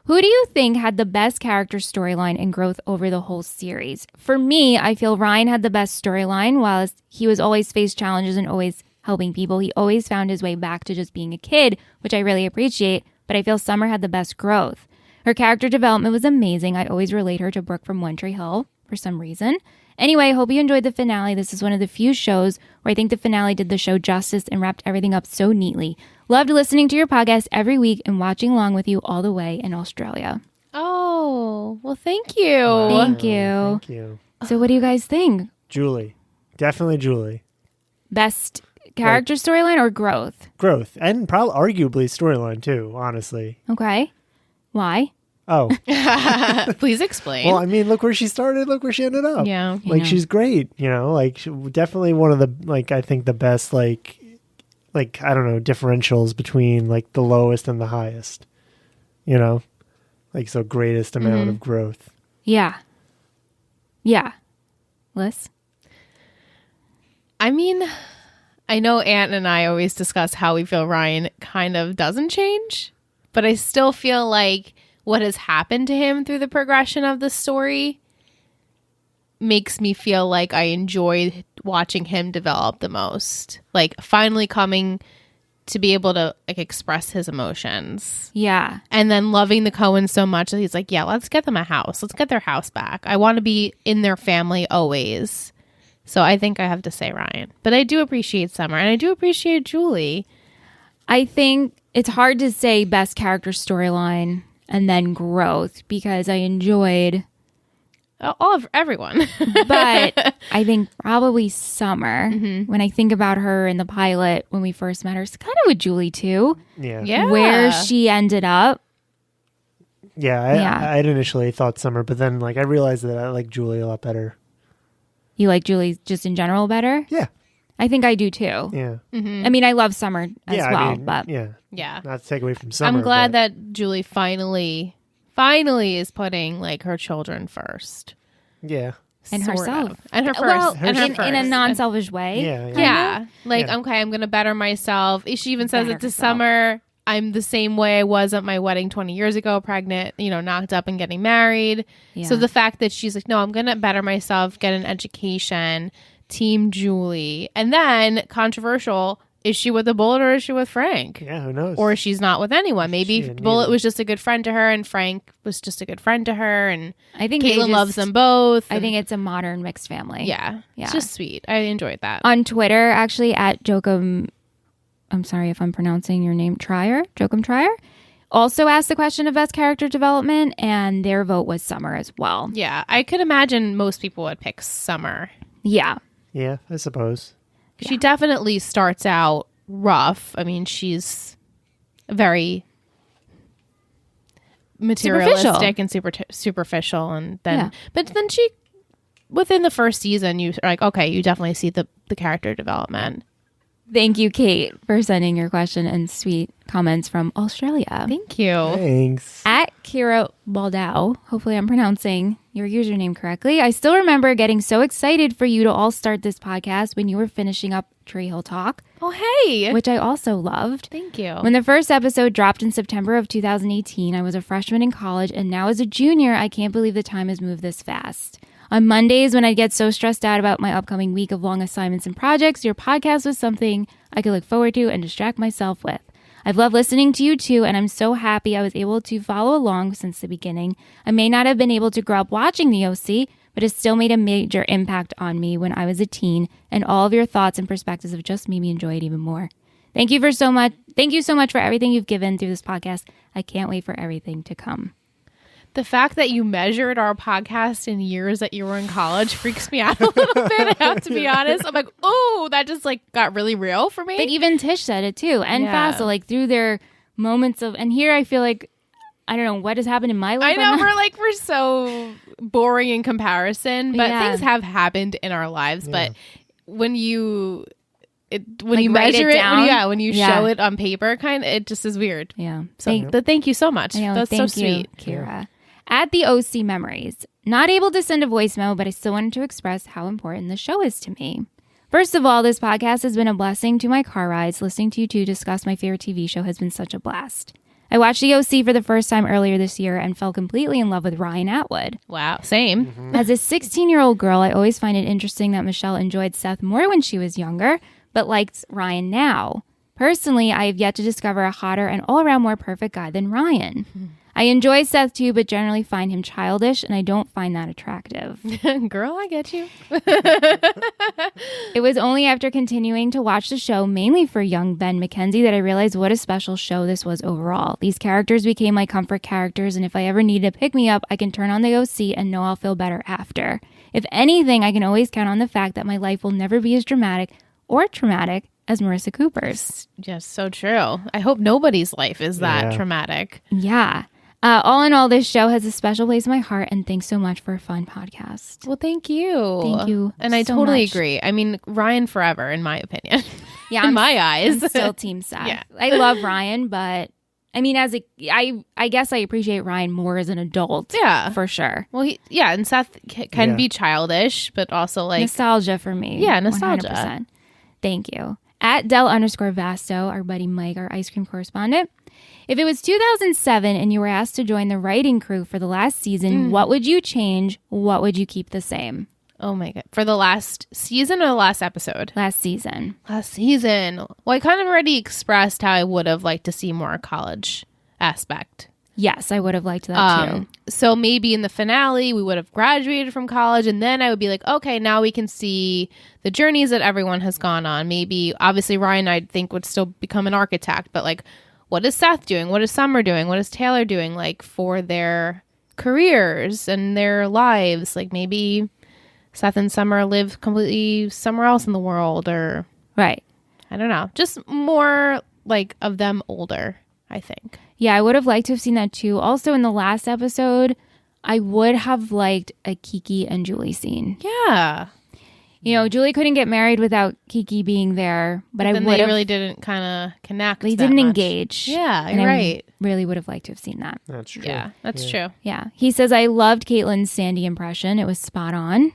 Who do you think had the best character storyline and growth over the whole series? For me, I feel Ryan had the best storyline, while he was always faced challenges and always helping people. He always found his way back to just being a kid, which I really appreciate, but I feel Summer had the best growth. Her character development was amazing. I always relate her to Brooke from One Tree Hill for some reason. Anyway, I hope you enjoyed the finale. This is one of the few shows where I think the finale did the show justice and wrapped everything up so neatly. Loved listening to your podcast every week and watching along with you all the way in Australia. Oh, well, thank you. Thank you. Thank you. So what do you guys think? Julie. Definitely Julie. Best character storyline or growth? Growth. And probably arguably storyline too, honestly. Okay. Why? Oh. Please explain. Well, I mean, look where she started, look where she ended up. Yeah. Like, she's great, you know, like definitely one of the, like, I think the best, like, I don't know, differentials between like the lowest and the highest, you know, like, so greatest amount of growth. Yeah. Yeah. Liz? I mean, I know Ant and I always discuss how we feel Ryan kind of doesn't change. but I still feel like what has happened to him through the progression of the story makes me feel like I enjoy watching him develop the most. Like finally coming to be able to like express his emotions. Yeah. And then loving the Coens so much that he's like, yeah, let's get them a house. Let's get their house back. I want to be in their family always. So I think I have to say Ryan. But I do appreciate Summer and I do appreciate Julie. I think it's hard to say best character storyline and then growth because I enjoyed all of everyone. But I think probably Summer. When I think about her in the pilot when we first met her, it's kind of with Julie too. Yeah. Where she ended up. I initially thought Summer, but then like I realized that I like Julie a lot better. You like Julie just in general better? Yeah. I think I do too. Yeah. I mean, I love Summer as well, I mean, but Yeah. Not to take away from Summer. I'm glad that Julie finally is putting like her children first. Yeah. And Sort herself. of. And her first. Well, and her in first. a non-selfish way. Yeah. Like, Yeah. okay, I'm going to better myself. She even says Better it to herself. Summer. I'm the same way I was at my wedding 20 years ago, pregnant, knocked up and getting married. Yeah. So the fact that she's like, no, I'm going to better myself, get an education, team Julie. And then controversial, is she with the Bullet or is she with Frank? Yeah, who knows? Or she's not with anyone. Maybe She didn't Bullet either. was just a good friend to her and Frank was just a good friend to her. And I think they Caitlin just- loves them both. I and- think it's a modern mixed family. Yeah. Yeah. It's just sweet. I enjoyed that. On Twitter, actually, at Jokum, I'm sorry if I'm pronouncing your name, Jokum Trier, also asked the question of best character development, and their vote was Summer as well. Yeah. I could imagine most people would pick Summer. Yeah. Yeah, I suppose. She definitely starts out rough. I mean, she's very materialistic and superficial. And then, but then she, within the first season, you're like, okay, you definitely see the character development. Thank you, Kate, for sending your question and sweet comments from Australia. Thank you. Thanks. At Kira Baldau, hopefully I'm pronouncing your username correctly. I still remember getting so excited for you to all start this podcast when you were finishing up Tree Hill Talk, Oh, hey. which I also loved. Thank you. When the first episode dropped in September of 2018, I was a freshman in college, and now as a junior, I can't believe the time has moved this fast. On Mondays, when I get so stressed out about my upcoming week of long assignments and projects, your podcast was something I could look forward to and distract myself with. I've loved listening to you too, and I'm so happy I was able to follow along since the beginning. I may not have been able to grow up watching the OC, but it still made a major impact on me when I was a teen, and all of your thoughts and perspectives have just made me enjoy it even more. Thank you so much for everything you've given through this podcast. I can't wait for everything to come. The fact that you measured our podcast in years that you were in college freaks me out a little bit. I have to be honest. I'm like, oh, that just like got really real for me. But even Tish said it too. And Yeah. Faisal, like through their moments of, and here I feel like, I don't know what has happened in my life. I know we're so boring in comparison, but Yeah. things have happened in our lives. But when you Like, you write measure it it, down? when you Yeah. show it on paper, it just is weird. Yeah. So thank you so much. I know, That's thank so you, sweet. Kira. At the OC Memories, not able to send a voice memo, but I still wanted to express how important the show is to me. First of all, this podcast has been a blessing to my car rides. Listening to you two discuss my favorite TV show has been such a blast. I watched the OC for the first time earlier this year and fell completely in love with Ryan Atwood. Wow, same. As a 16-year-old girl, I always find it interesting that Michelle enjoyed Seth more when she was younger, but likes Ryan now. Personally, I have yet to discover a hotter and all-around more perfect guy than Ryan. I enjoy Seth too, but generally find him childish, and I don't find that attractive. Girl, I get you. It was only after continuing to watch the show, mainly for young Ben McKenzie, that I realized what a special show this was overall. These characters became my comfort characters, and if I ever need to pick me up, I can turn on the OC and know I'll feel better after. If anything, I can always count on the fact that my life will never be as dramatic or traumatic as Marissa Cooper's. Just so true. I hope nobody's life is that Yeah. traumatic. Yeah. All in all, this show has a special place in my heart, and thanks so much for a fun podcast. Well, thank you. Thank you And I so totally much. agree. I mean, Ryan forever, in my opinion. Yeah, in I'm my eyes. I'm still Team Seth. Yeah. I love Ryan, but I mean, I guess I appreciate Ryan more as an adult. Yeah. for sure. Well, and Seth can Yeah. be childish, but also like, Nostalgia for me. Yeah, nostalgia. 100%. Thank you. At Del_Vasto, our buddy Mike, our ice cream correspondent. If it was 2007 and you were asked to join the writing crew for the last season, what would you change? What would you keep the same? Oh my God. For the last season or the last episode? Last season. Last season. Well, I kind of already expressed how I would have liked to see more college aspect. Yes, I would have liked that too. So maybe in the finale, we would have graduated from college, and then I would be like, okay, now we can see the journeys that everyone has gone on. Maybe, obviously, Ryan, I think, would still become an architect, but like, what is Seth doing? What is Summer doing? What is Taylor doing, like, for their careers and their lives? Like, maybe Seth and Summer live completely somewhere else in the world, or... Right. I don't know. Just more, like, of them older, I think. Yeah, I would have liked to have seen that too. Also, in the last episode, I would have liked a Kiki and Julie scene. Yeah. You know, Julie couldn't get married without Kiki being there, but I would have... They really didn't kind of connect. They didn't engage. Yeah, you're right. I really would have liked to have seen that. That's true. Yeah, that's true. Yeah. He says, I loved Caitlin's Sandy impression. It was spot on.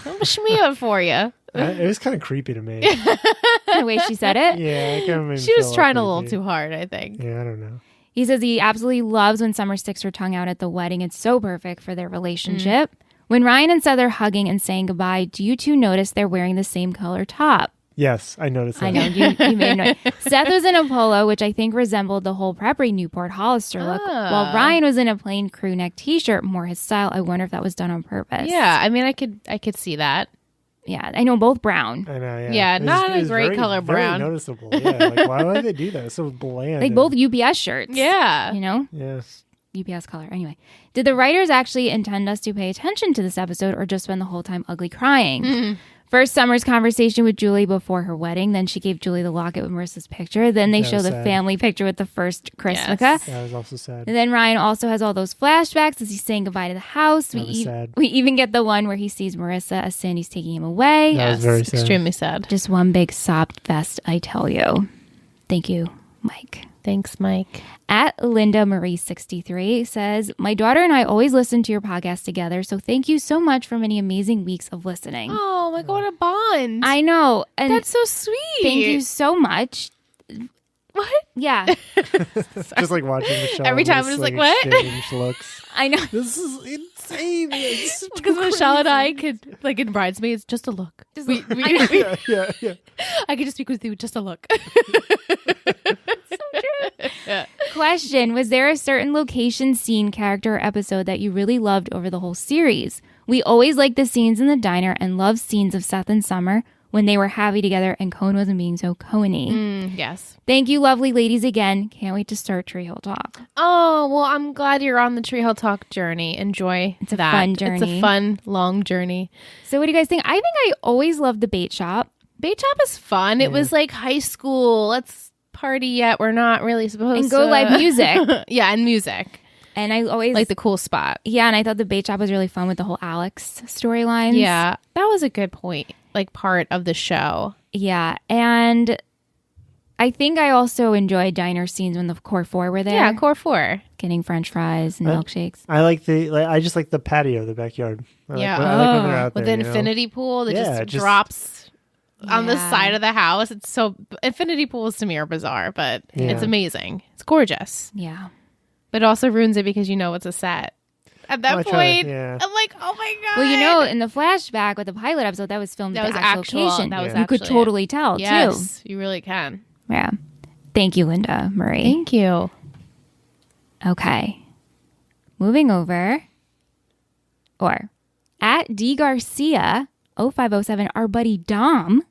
I'll push me up for you. It was kind of creepy to me. The way she said it. Yeah, it kind of made me She was feel trying a creepy. little too hard, I think. Yeah, I don't know. He says he absolutely loves when Summer sticks her tongue out at the wedding. It's so perfect for their relationship. When Ryan and Seth are hugging and saying goodbye, do you two notice they're wearing the same color top? Yes, I noticed that. I know, you may know. Seth was in a polo, which I think resembled the whole preppy Newport Hollister look, while Ryan was in a plain crew neck t-shirt, more his style. I wonder if that was done on purpose. Yeah, I mean, I could see that. Yeah, I know, both brown. I know, yeah. Yeah, not a was great very, color brown. Very noticeable, yeah. Like, why would they do that? It's so bland. Like both UPS shirts. Yeah. You know? Yes. UPS color. Anyway, did the writers actually intend us to pay attention to this episode or just spend the whole time ugly crying? First, Summer's conversation with Julie before her wedding. Then she gave Julie the locket with Marissa's picture. Then they That show was the sad. family picture with the first Christmas. Yes. That was also sad. And then Ryan also has all those flashbacks as he's saying goodbye to the house. That was sad. We even get the one where he sees Marissa as Sandy's taking him away. That was very sad. Extremely sad. Just one big sob fest, I tell you. Thank you, Mike. Thanks, Mike. At Linda Marie 63 says, my daughter and I always listen to your podcast together, so thank you so much for many amazing weeks of listening. Oh my God, what a bond. I know. And That's so sweet. thank you so much. What? Yeah, Just like watching Michelle. Every time just, I'm just like, what? exchange looks. I know. This is insane. It's Because Michelle and I could, like in Bridesmaids, just a look. yeah. I could just speak with you with just a look. Question, was there a certain location, scene, character, or episode that you really loved over the whole series? We always liked the scenes in the diner and loved scenes of Seth and Summer when they were happy together and Cohen wasn't being so Cohen-y. Yes. Thank you, lovely ladies, again. Can't wait to start Tree Hill Talk. Oh, well, I'm glad you're on the Tree Hill Talk journey. Enjoy It's a that. fun It's journey. a fun, long journey. So what do you guys think? I think I always loved the bait shop. Bait Shop is fun. It was like high school. Let's party yet. We're not really supposed And to. go live music. Yeah, and music. And I always... Like the cool spot. Yeah, and I thought the bait shop was really fun with the whole Alex storylines. Yeah, that was a good point. Like part of the show. Yeah, and I think I also enjoyed diner scenes when the core four were there. Yeah, core 4. Getting French fries and milkshakes. I just like the patio, the backyard. I Yeah. like when they're out With there, the you know? infinity pool that Yeah, just just- drops on the Yeah. side of the house. It's so infinity pools to me are bizarre, but Yeah. it's amazing. It's gorgeous, Yeah. but it also ruins it because you know it's a set. At that I try point, to- yeah. I'm like, oh my God. Well, you know, in the flashback with the pilot episode, that was filmed That at was the actual actual- location. that was You could actually totally tell, too. yes, you really can. Yeah. Thank you, Linda Marie. Thank you. Okay. Moving over. Or at D Garcia 0507, our buddy Dom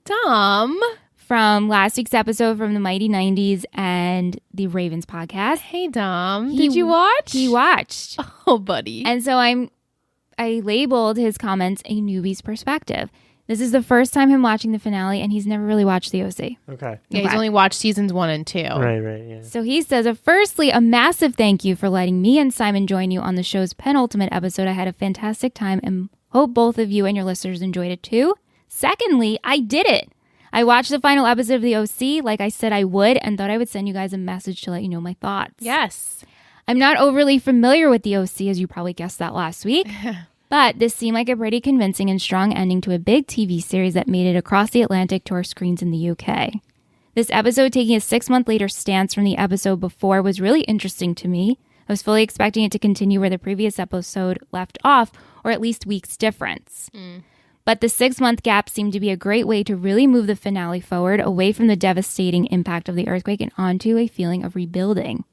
from last week's episode from the Mighty 90s and the Ravens podcast. Hey, Dom. Did you watch? He watched. Oh, buddy. And so I labeled his comments a newbie's perspective. This is the first time him watching the finale, and he's never really watched the OC. Okay. Yeah, he's Okay. only watched seasons 1 and 2. Right, yeah. So he says, firstly, a massive thank you for letting me and Simon join you on the show's penultimate episode. I had a fantastic time and hope both of you and your listeners enjoyed it too. Secondly, I did it. I watched the final episode of the OC like I said I would and thought I would send you guys a message to let you know my thoughts. Yes. I'm not overly familiar with the OC, as you probably guessed that last week. But this seemed like a pretty convincing and strong ending to a big TV series that made it across the Atlantic to our screens in the UK. This episode taking a 6-month later stance from the episode before was really interesting to me. I was fully expecting it to continue where the previous episode left off, or at least weeks difference. But the 6-month gap seemed to be a great way to really move the finale forward away from the devastating impact of the earthquake and onto a feeling of rebuilding.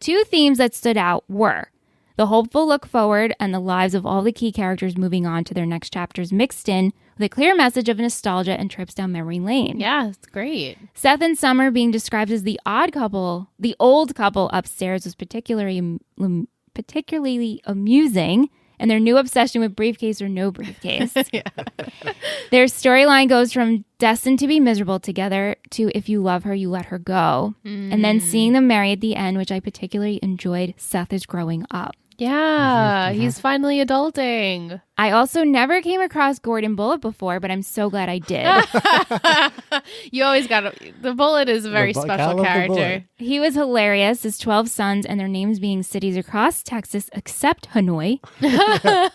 2 themes that stood out were the hopeful look forward and the lives of all the key characters moving on to their next chapters mixed in with a clear message of nostalgia and trips down memory lane. Yeah, it's great. Seth and Summer being described as the odd couple, the old couple upstairs was particularly amusing, and their new obsession with briefcase or no briefcase. Their storyline goes from destined to be miserable together to if you love her, you let her go. And then seeing them marry at the end, which I particularly enjoyed, Seth is growing up. Yeah, he's finally adulting. I also never came across Gordon Bullitt before, but I'm so glad I did. You always got the Bullet is a very special character. He was hilarious. His 12 sons and their names being cities across Texas except Hanoi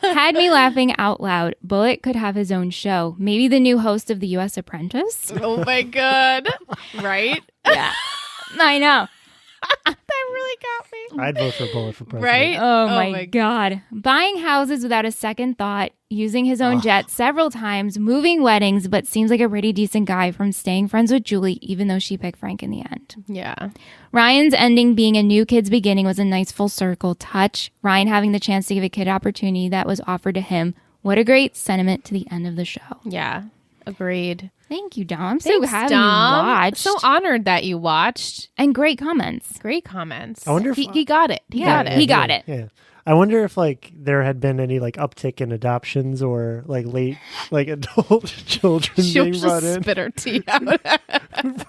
had me laughing out loud. Bullitt could have his own show. Maybe the new host of the U.S. Apprentice. Oh my God. Right? Yeah. I know. That really got me. I'd vote for Bullitt for president. Right? Oh my God. Buying houses without a second thought, using his own jet several times, moving weddings, but seems like a pretty decent guy from staying friends with Julie, even though she picked Frank in the end. Yeah. Ryan's ending being a new kid's beginning was a nice full circle touch. Ryan having the chance to give a kid opportunity that was offered to him. What a great sentiment to the end of the show. Yeah. Agreed. Thank you, Dom. Thanks, So happy you Dom. watched. So honored that you watched. And great comments. Great comments. I wonder if he got it. He got it. He got it. Yeah. I wonder if like there had been any like uptick in adoptions or like late like adult children She'll being just brought in spit her tea out.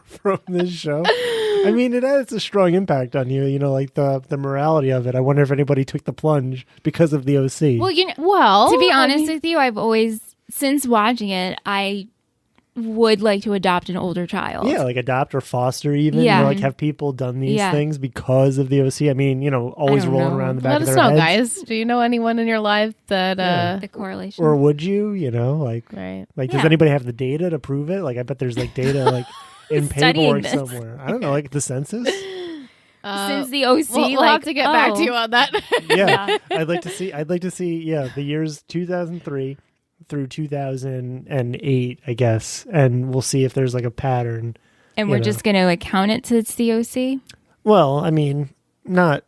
from this show. I mean, it has a strong impact on you. You know, like the morality of it. I wonder if anybody took the plunge because of the OC. Well, to be honest with you, I've always, since watching it, I would like to adopt an older child. Yeah, like adopt or foster even. Yeah. You know, like have people done these things because of the OC? I mean, you know, always rolling around the back Let of us their know, heads. guys. Do you know anyone in your life that The correlation. Or would you, you know, like, right. does anybody have the data to prove it? Like, I bet there's like data like in paperwork this. somewhere. I don't know, like the census. Since the OC, we'll have to get back to you on that. Yeah. I'd like to see the years 2003 through 2008, I guess, and we'll see if there's like a pattern. And we're just going to account it to the OC? Well, I mean, not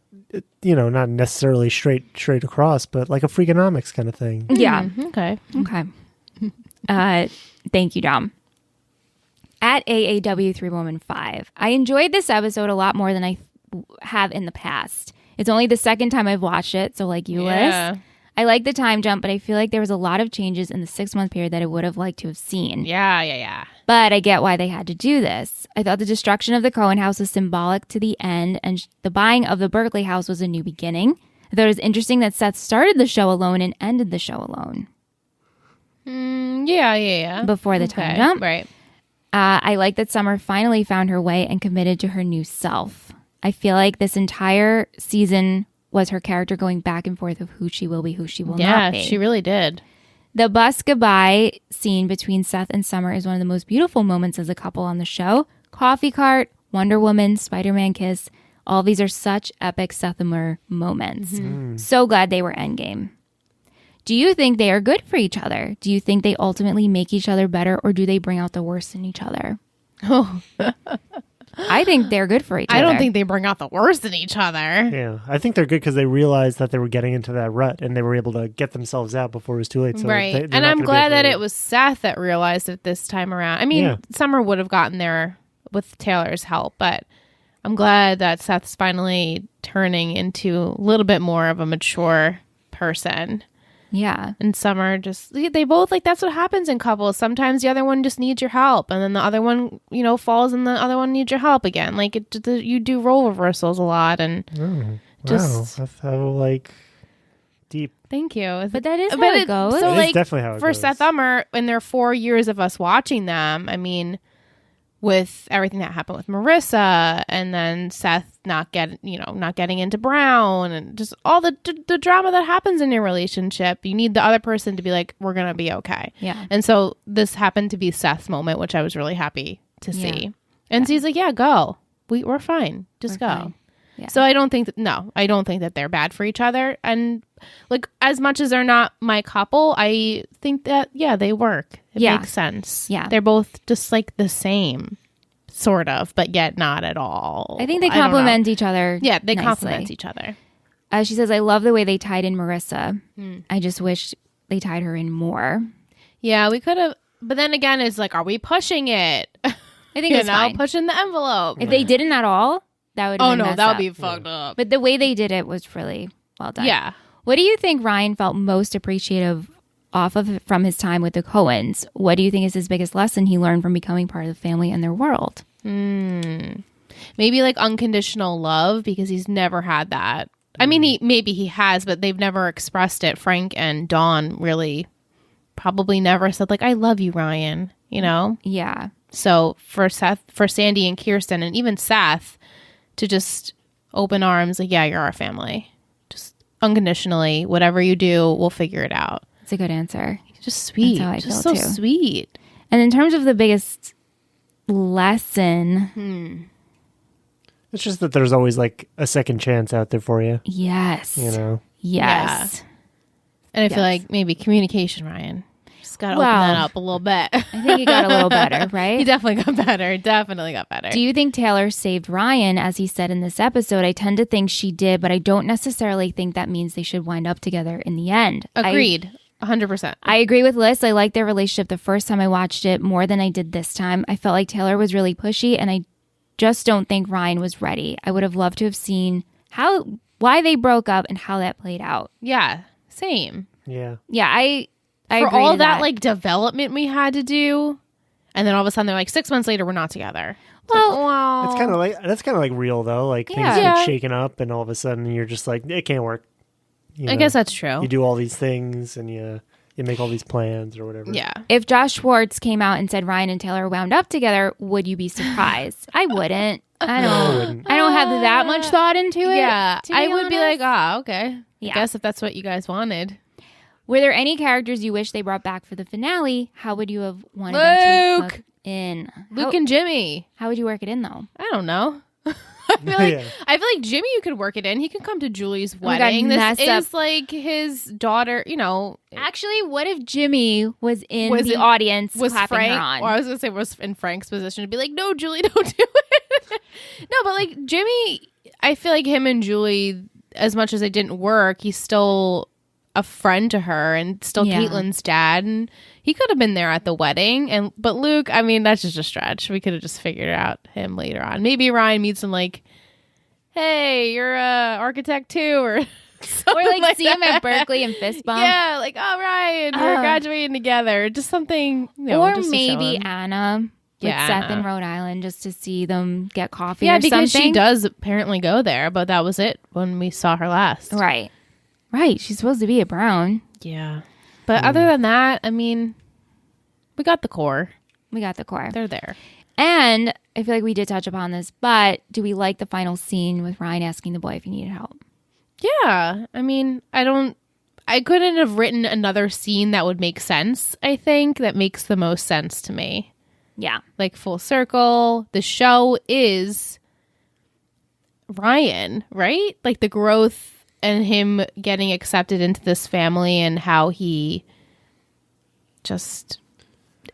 necessarily straight across, but like a Freakonomics kind of thing. Yeah. Okay. Thank you, Dom. At AAW315, I enjoyed this episode a lot more than I have in the past. It's only the second time I've watched it, so like you, Liz. I like the time jump, but I feel like there was a lot of changes in the 6-month period that I would have liked to have seen. Yeah. But I get why they had to do this. I thought the destruction of the Cohen house was symbolic to the end, and the buying of the Berkeley house was a new beginning. I thought it was interesting that Seth started the show alone and ended the show alone. Yeah. Before the time jump. Right. I like that Summer finally found her way and committed to her new self. I feel like this entire season was her character going back and forth of who she will be, who she will not be. Yeah, she really did. The bus goodbye scene between Seth and Summer is one of the most beautiful moments as a couple on the show. Coffee cart, Wonder Woman, Spider-Man kiss. All these are such epic Seth-Summer moments. So glad they were endgame. Do you think they are good for each other? Do you think they ultimately make each other better, or do they bring out the worst in each other? Oh. I think they're good for each other. I don't think they bring out the worst in each other. Yeah, I think they're good because they realized that they were getting into that rut and they were able to get themselves out before it was too late. So right. And I'm glad that it was Seth that realized it this time around. I mean, Summer would have gotten there with Taylor's help, but I'm glad that Seth's finally turning into a little bit more of a mature person. Yeah. And Summer they both, like, that's what happens in couples. Sometimes the other one just needs your help, and then the other one, falls, and the other one needs your help again. Like, you do role reversals a lot, and that's how, like, deep. Thank you. But that is how it goes. So, it is definitely how it for goes. Seth Summer, in their 4 years of us watching them, I mean, with everything that happened with Marissa, and then Seth not getting into Brown, and just all the drama that happens in your relationship, you need the other person to be like, we're gonna be okay. Yeah. And so this happened to be Seth's moment, which I was really happy to see. And so he's like, yeah, go. We're fine. Just go. Fine. Yeah. So I don't think that they're bad for each other. And like, as much as they're not my couple, I think that, yeah, they work. It makes sense. Yeah. They're both just like the same, sort of, but yet not at all. I think they complement each other. Yeah, they nicely. complement each other. She says, I love the way they tied in Marissa. I just wish they tied her in more. Yeah, we could have. But then again, it's like, are we pushing it? I think it's fine. Pushing the envelope. If they didn't at all, that would have been messed that would up. be fucked up. But the way they did it was really well done. Yeah. What do you think Ryan felt most appreciative from his time with the Coens? What do you think is his biggest lesson he learned from becoming part of the family and their world? Maybe like unconditional love, because he's never had that. I mean, maybe he has, but they've never expressed it. Frank and Dawn really probably never said like, I love you, Ryan, you know? Yeah. So for Sandy and Kirsten, and even Seth, to just open arms, like, yeah, you're our family. Just unconditionally, whatever you do, we'll figure it out. It's a good answer. Just sweet. That's how I just feel so too. sweet. And in terms of the biggest lesson, It's just that there's always like a second chance out there for you. yes. You know? Yes. And I feel Yes. like maybe communication, Ryan. Just got to open that up a little bit. I think he got a little better, right? He definitely got better. Definitely got better. Do you think Taylor saved Ryan, as he said in this episode? I tend to think she did, but I don't necessarily think that means they should wind up together in the end. Agreed. 100%. I agree with Liz. I liked their relationship the first time I watched it more than I did this time. I felt like Taylor was really pushy, and I just don't think Ryan was ready. I would have loved to have seen why they broke up and how that played out. Yeah. Same. Yeah. Yeah, I For agree all to that like development we had to do, and then all of a sudden they're like 6 months later we're not together. Well, It's kind of like that's kind of like real though. Like things Yeah. get shaken up, and all of a sudden you're just like, it can't work. You I know? guess that's true. You do all these things, and you make all these plans or whatever. Yeah. If Josh Schwartz came out and said Ryan and Taylor wound up together, would you be surprised? I wouldn't. I don't have that much thought into it. Yeah. to be I would be honest. like, okay. Yeah. I guess if that's what you guys wanted. Were there any characters you wish they brought back for the finale? How would you have wanted them to Luke! work in? Luke and Jimmy. How would you work it in, though? I don't know. I feel like Jimmy, you could work it in. He could come to Julie's my God, wedding. This mess is up. like his daughter, you know. Actually, what if Jimmy was in Was the in- audience Was clapping Frank, her on? or I was going to say was in Frank's position to be like, no, Julie, don't do it. No, but like Jimmy, I feel like him and Julie, as much as it didn't work, he's still a friend to her and still Yeah. Caitlin's dad, and he could have been there at the wedding. But Luke, I mean, that's just a stretch. We could have just figured out him later on. Maybe Ryan meets him like, hey, you're a architect too, or Or like see him at Berkeley and fist bump. yeah, like, oh, Ryan, we're graduating together. Just something, you know, Or just to show maybe him. Anna with Yeah, Seth in Anna. Rhode Island just to see them get coffee Yeah, or because something. she does apparently go there, but that was it when we saw her last. Right. Right. She's supposed to be at Brown. Yeah. But other than that, I mean, we got the core. We got the core. They're there. And I feel like we did touch upon this, but do we like the final scene with Ryan asking the boy if he needed help? Yeah. I mean, I couldn't have written another scene that would make sense, I think, that makes the most sense to me. Yeah. Like full circle. The show is Ryan, right? Like the growth and him getting accepted into this family and how he just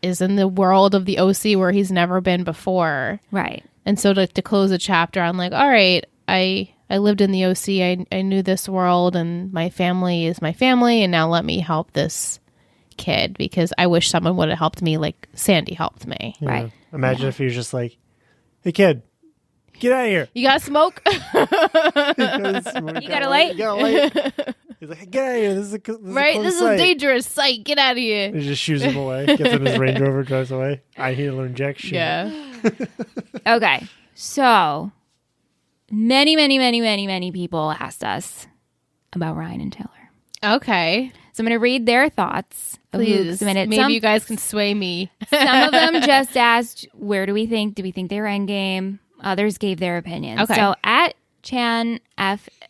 is in the world of the OC where he's never been before. Right. And so to close a chapter, I'm like, all right, I lived in the OC. I knew this world and my family is my family. And now let me help this kid because I wish someone would have helped me like Sandy helped me. Yeah. Right. Imagine if he was just like, hey, kid, get out of here. You got smoke? You got a light? You got a light? He's like, hey, get out of here. This is Right? a This is a dangerous sight. Get out of here. He just shoos him away. Gets in his Range Rover, drives away. I need to learn jack shit. Yeah. Okay. So many people asked us about Ryan and Taylor. Okay. So I'm going to read their thoughts. of Please. Luke's minute. Maybe you guys can sway me. Some of them just asked, where do we think? Do we think they were endgame? Others gave their opinions. Okay. So at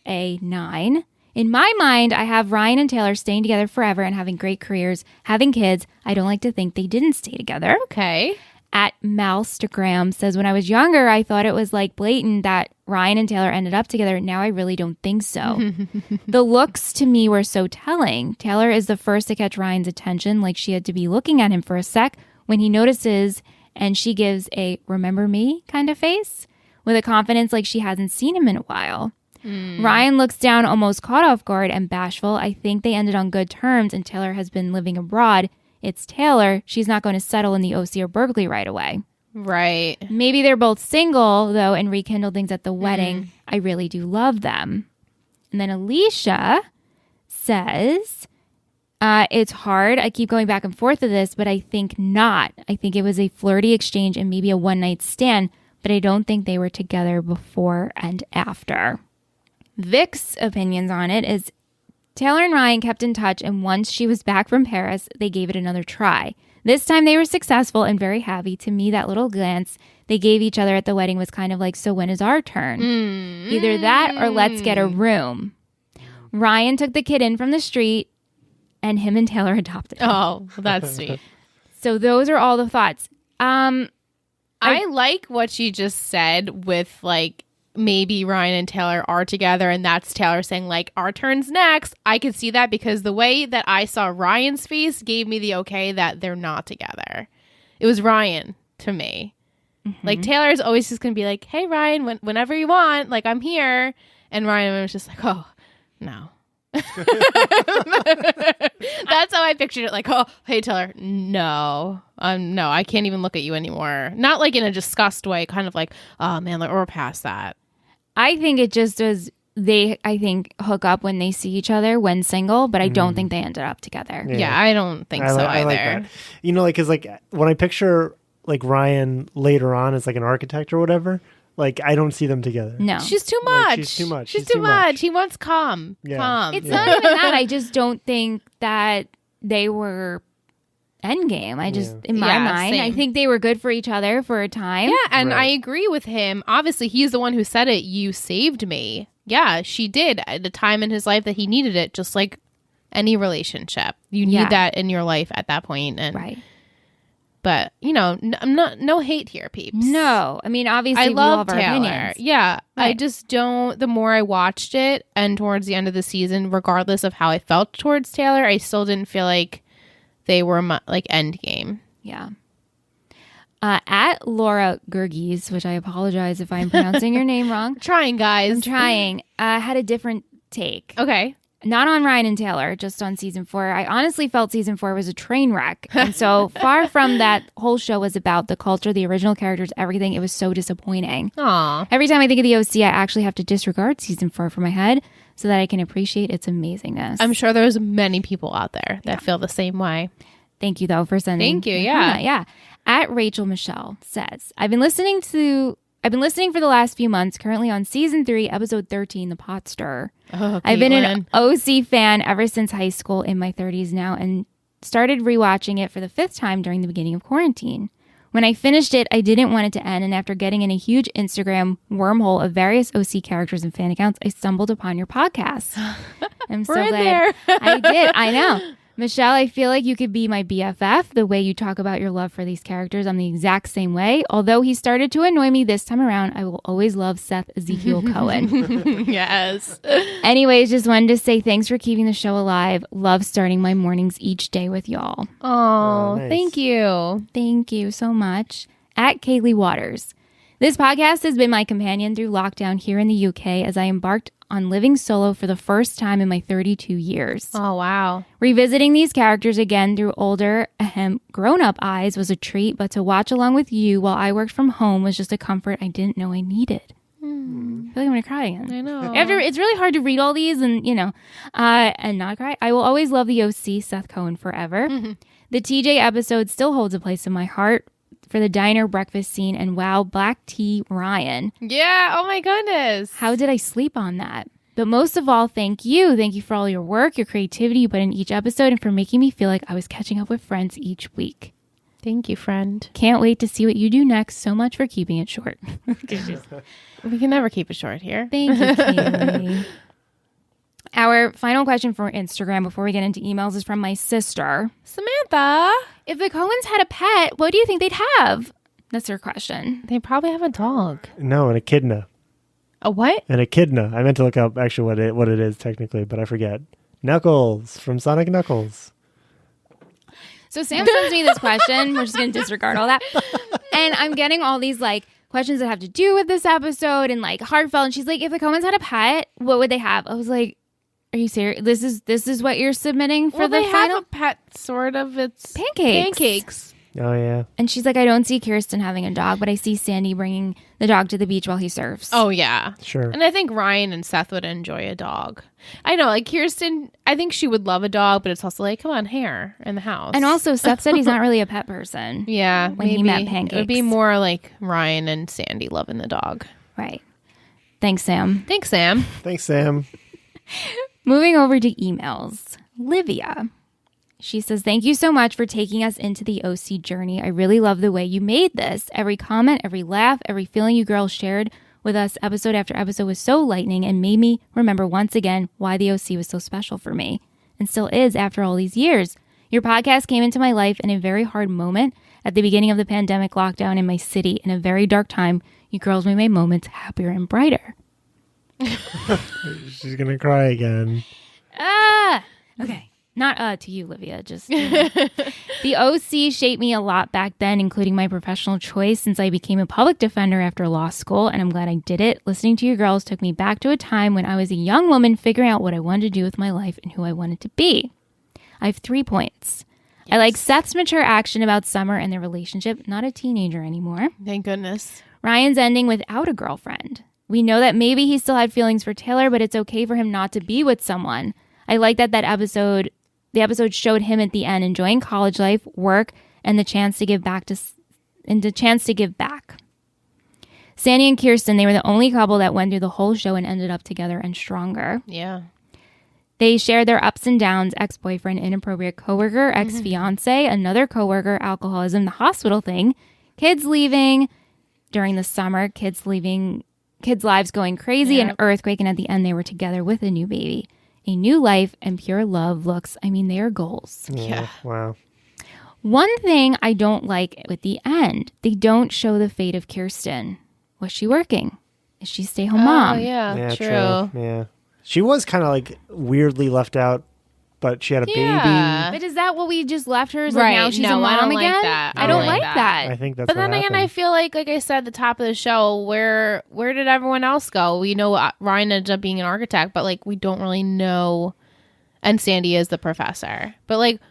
ChanFA9, in my mind, I have Ryan and Taylor staying together forever and having great careers, having kids. I don't like to think they didn't stay together. Okay. At Malstagram says, when I was younger, I thought it was like blatant that Ryan and Taylor ended up together. Now I really don't think so. The looks to me were so telling. Taylor is the first to catch Ryan's attention, like she had to be looking at him for a sec when he notices, and she gives a remember me kind of face with a confidence like she hasn't seen him in a while. Ryan looks down almost caught off guard and bashful. I think they ended on good terms and Taylor has been living abroad. It's Taylor. She's not going to settle in the OC or Berkeley right away. Right. Maybe they're both single, though, and rekindle things at the wedding. I really do love them. And then Alicia says, it's hard. I keep going back and forth with this, but I think not. I think it was a flirty exchange and maybe a one-night stand, but I don't think they were together before and after. Vic's opinions on it is Taylor and Ryan kept in touch, and once she was back from Paris, they gave it another try. This time they were successful and very happy. To me, that little glance they gave each other at the wedding was kind of like, so when is our turn? Either that or let's get a room. Ryan took the kid in from the street, and him and Taylor adopted him. Oh, that's sweet. So those are all the thoughts. I like what she just said with like, maybe Ryan and Taylor are together and that's Taylor saying like our turn's next. I could see that because the way that I saw Ryan's face gave me the okay that they're not together. It was Ryan to me. Like Taylor's always just gonna be like, hey Ryan, whenever you want, like I'm here. And Ryan was just like, oh no. That's how I pictured it. Like, oh hey Taylor, no, I can't even look at you anymore. Not like in a disgust way, kind of like, oh man, like, we're past that. I think it just was I think hook up when they see each other when single, but I don't think they ended up together. Yeah, I don't think so either. I like that. You know, like, cause like when I picture like Ryan later on as like an architect or whatever, like I don't see them together. No, she's too much. Like, she's too much. She's too much. He wants calm. Yeah. Calm. it's not even that. I just don't think that they were endgame. I just, in my mind, same. I think they were good for each other for a time. Yeah, and Right. I agree with him. Obviously, he's the one who said it. You saved me. Yeah, she did at a time in his life that he needed it, just like any relationship. You need that in your life at that point. And, Right. But, you know, no hate here, peeps. No. I mean, obviously, I we all love have our Taylor. opinions. Yeah, I Right. just don't. The more I watched it, and towards the end of the season, regardless of how I felt towards Taylor, I still didn't feel like they were like endgame. Yeah. At Laura Gergies, which I apologize if I'm pronouncing your name wrong. Trying, guys. I'm trying. Had a different take. Okay. Not on Ryan and Taylor, just on season 4. I honestly felt season 4 was a train wreck. And so far from that whole show was about the culture, the original characters, everything. It was so disappointing. Aw. Every time I think of the OC, I actually have to disregard season 4 from my head so that I can appreciate its amazingness. I'm sure there's many people out there that feel the same way. Thank you, though, for sending. Thank you, your yeah. comment. Yeah. At Rachel Michelle says, I've been listening for the last few months, currently on season 3, episode 13, The Pot Stirrer. Oh, I've been Caitlin. an OC fan ever since high school in my 30s now and started rewatching it for the 5th time during the beginning of quarantine. When I finished it, I didn't want it to end, and after getting in a huge Instagram wormhole of various OC characters and fan accounts, I stumbled upon your podcast. I'm so We're in glad there. I did. I know. Michelle, I feel like you could be my BFF. The way you talk about your love for these characters, I'm the exact same way. Although he started to annoy me this time around, I will always love Seth Ezekiel Cohen. Yes. Anyways, just wanted to say thanks for keeping the show alive. Love starting my mornings each day with y'all. Oh, nice. thank you. Thank you so much. At Kaylee Waters. This podcast has been my companion through lockdown here in the UK as I embarked on living solo for the first time in my 32 years. Oh, wow. Revisiting these characters again through older, grown-up eyes was a treat, but to watch along with you while I worked from home was just a comfort I didn't know I needed. I feel like I'm going to cry again. I know. It's really hard to read all these and, and not cry. I will always love the OC, Seth Cohen, forever. The TJ episode still holds a place in my heart for the diner breakfast scene and wow, Black Tea Ryan. Yeah. Oh, my goodness. How did I sleep on that? But most of all, thank you. Thank you for all your work, your creativity you put in each episode, and for making me feel like I was catching up with friends each week. Thank you, friend. Can't wait to see what you do next. So much for keeping it short. We can never keep it short here. Thank you, Kaylee. Our final question for Instagram before we get into emails is from my sister. Samantha. If the Cohens had a pet, what do you think they'd have? That's her question. They probably have a dog. No, an echidna. A what? An echidna. I meant to look up actually what it is technically, but I forget. Knuckles from Sonic Knuckles. So Sam sends me this question. We're just going to disregard all that. And I'm getting all these like questions that have to do with this episode and like heartfelt. And she's like, if the Coens had a pet, what would they have? I was like, are you serious? This is what you're submitting for the they final? have a pet, sort of. It's Pancakes. Oh, yeah. And she's like, I don't see Kirsten having a dog, but I see Sandy bringing the dog to the beach while he surfs. Oh, yeah. Sure. And I think Ryan and Seth would enjoy a dog. I know, like Kirsten, I think she would love a dog, but it's also like, come on, hair in the house. And also, Seth said he's not really a pet person. Yeah. When he met Pancakes. It would be more like Ryan and Sandy loving the dog. Right. Thanks, Sam. Thanks, Sam. Thanks, Sam. Moving over to emails. Livia. She says, thank you so much for taking us into the OC journey. I really love the way you made this. Every comment, every laugh, every feeling you girls shared with us episode after episode was so lightning and made me remember once again why the OC was so special for me and still is after all these years. Your podcast came into my life in a very hard moment at the beginning of the pandemic lockdown in my city. In a very dark time, you girls made my moments happier and brighter. She's going to cry again. Okay. Not to you, Livia. Just the OC shaped me a lot back then, including my professional choice since I became a public defender after law school, and I'm glad I did it. Listening to you girls took me back to a time when I was a young woman figuring out what I wanted to do with my life and who I wanted to be. I have 3 points. Yes. I like Seth's mature action about Summer and their relationship, not a teenager anymore. Thank goodness. Ryan's ending without a girlfriend. We know that maybe he still had feelings for Taylor, but it's okay for him not to be with someone. I like that the episode showed him at the end enjoying college life, work, and the chance to give back Sandy and Kirsten, they were the only couple that went through the whole show and ended up together and stronger. Yeah. They shared their ups and downs, ex-boyfriend, inappropriate coworker, ex-fiance, another coworker, alcoholism, the hospital thing, kids leaving during the summer, kids lives going crazy, an earthquake, and at the end they were together with a new baby. A new life and pure love looks, they are goals. Yeah. Wow. One thing I don't like with the end, they don't show the fate of Kirsten. Was she working? Is she stay-home mom? Oh, yeah, true. Yeah. She was kind of like weirdly left out, but she had a baby. But is that what we just left her? Is like now she's a mom I don't again? Like that. I don't like that. I think that's But what then again, happened. I feel like I said at the top of the show, where did everyone else go? We know Ryan ended up being an architect, but like we don't really know. And Sandy is the professor. But like,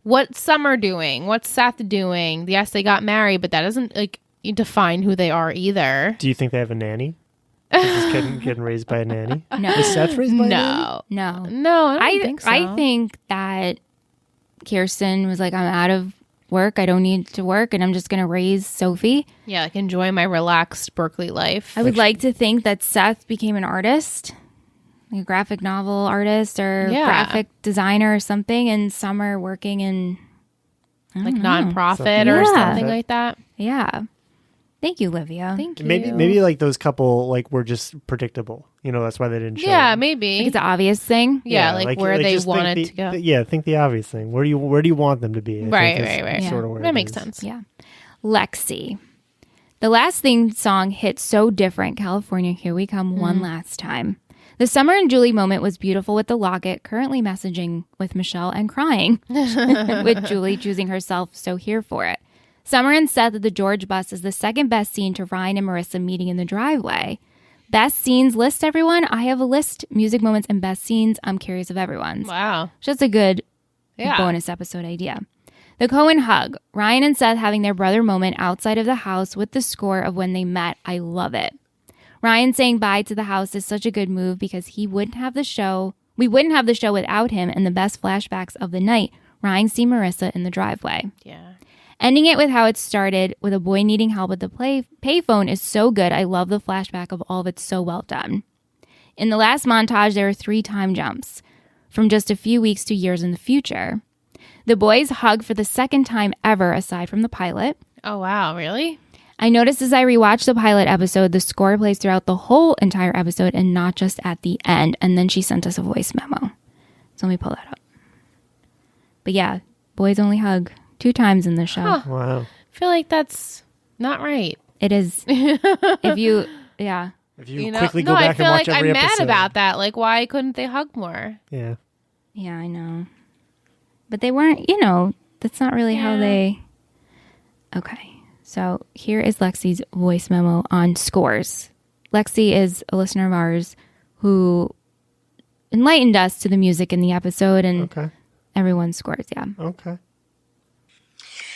what's Summer doing? What's Seth doing? Yes, they got married, but that doesn't like define who they are either. Do you think they have a nanny? Is this kid getting raised by a nanny? No. Is Seth raised by a nanny? No, I don't think so. I think that Kirsten was like, I'm out of work. I don't need to work, and I'm just going to raise Sophie. Yeah, like enjoy my relaxed Berkeley life. I would like to think that Seth became an artist, like a graphic novel artist or graphic designer or something, and Summer working in like nonprofit or something like that. Yeah. Thank you, Livia. Thank you. Maybe like those couple like were just predictable. That's why they didn't show. Yeah, it. maybe. Like it's an obvious thing. Yeah, like where they wanted to go. Think the obvious thing. Where do you want them to be? Right. Sort of where that makes sense. Yeah. Lexi. The last theme song hit so different. California, here we come one last time. The Summer and Julie moment was beautiful with the locket, currently messaging with Michelle and crying with Julie choosing herself, so here for it. Summer and Seth at the George bus is the second best scene to Ryan and Marissa meeting in the driveway. Best scenes list, everyone. I have a list. Music moments and best scenes. I'm curious of everyone's. Wow. Just a good bonus episode idea. The Coen hug. Ryan and Seth having their brother moment outside of the house with the score of when they met. I love it. Ryan saying bye to the house is such a good move because we wouldn't have the show without him, and the best flashbacks of the night. Ryan see Marissa in the driveway. Yeah. Ending it with how it started, with a boy needing help at the payphone, is so good. I love the flashback of all of it. So well done. In the last montage, there are 3 time jumps from just a few weeks to years in the future. The boys hug for the second time ever, aside from the pilot. Oh, wow. Really? I noticed as I rewatched the pilot episode, the score plays throughout the whole entire episode and not just at the end. And then she sent us a voice memo. So let me pull that up. But yeah, boys only hug 2 times in the show. Wow. I feel like that's not right. It is. If you quickly go back and watch every episode. I'm mad about that. Like, why couldn't they hug more? Yeah. Yeah, I know. But they weren't, that's not really how they... Okay, so here is Lexi's voice memo on scores. Lexi is a listener of ours who enlightened us to the music in the episode and everyone's scores, yeah. Okay.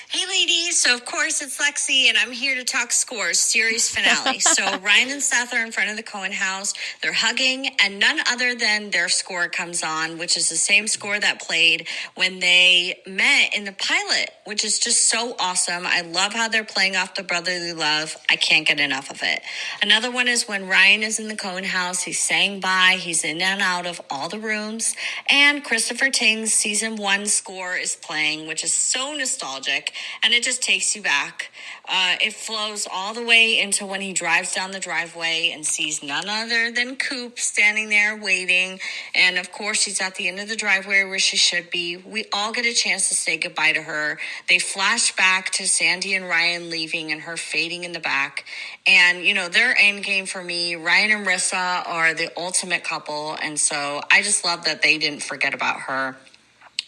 Hey ladies, so of course it's Lexi and I'm here to talk scores, series finale. So Ryan and Seth are in front of the Cohen house, they're hugging, and none other than their score comes on, which is the same score that played when they met in the pilot, which is just so awesome. I love how they're playing off the brotherly love. I can't get enough of it. Another one is when Ryan is in the Cohen house, he's saying bye, he's in and out of all the rooms, and Christopher Ting's season 1 score is playing, which is so nostalgic. And it just takes you back. It flows all the way into when he drives down the driveway and sees none other than Coop standing there waiting. And of course, she's at the end of the driveway where she should be. We all get a chance to say goodbye to her. They flash back to Sandy and Ryan leaving and her fading in the back. And, their end game for me, Ryan and Rissa are the ultimate couple. And so I just love that they didn't forget about her.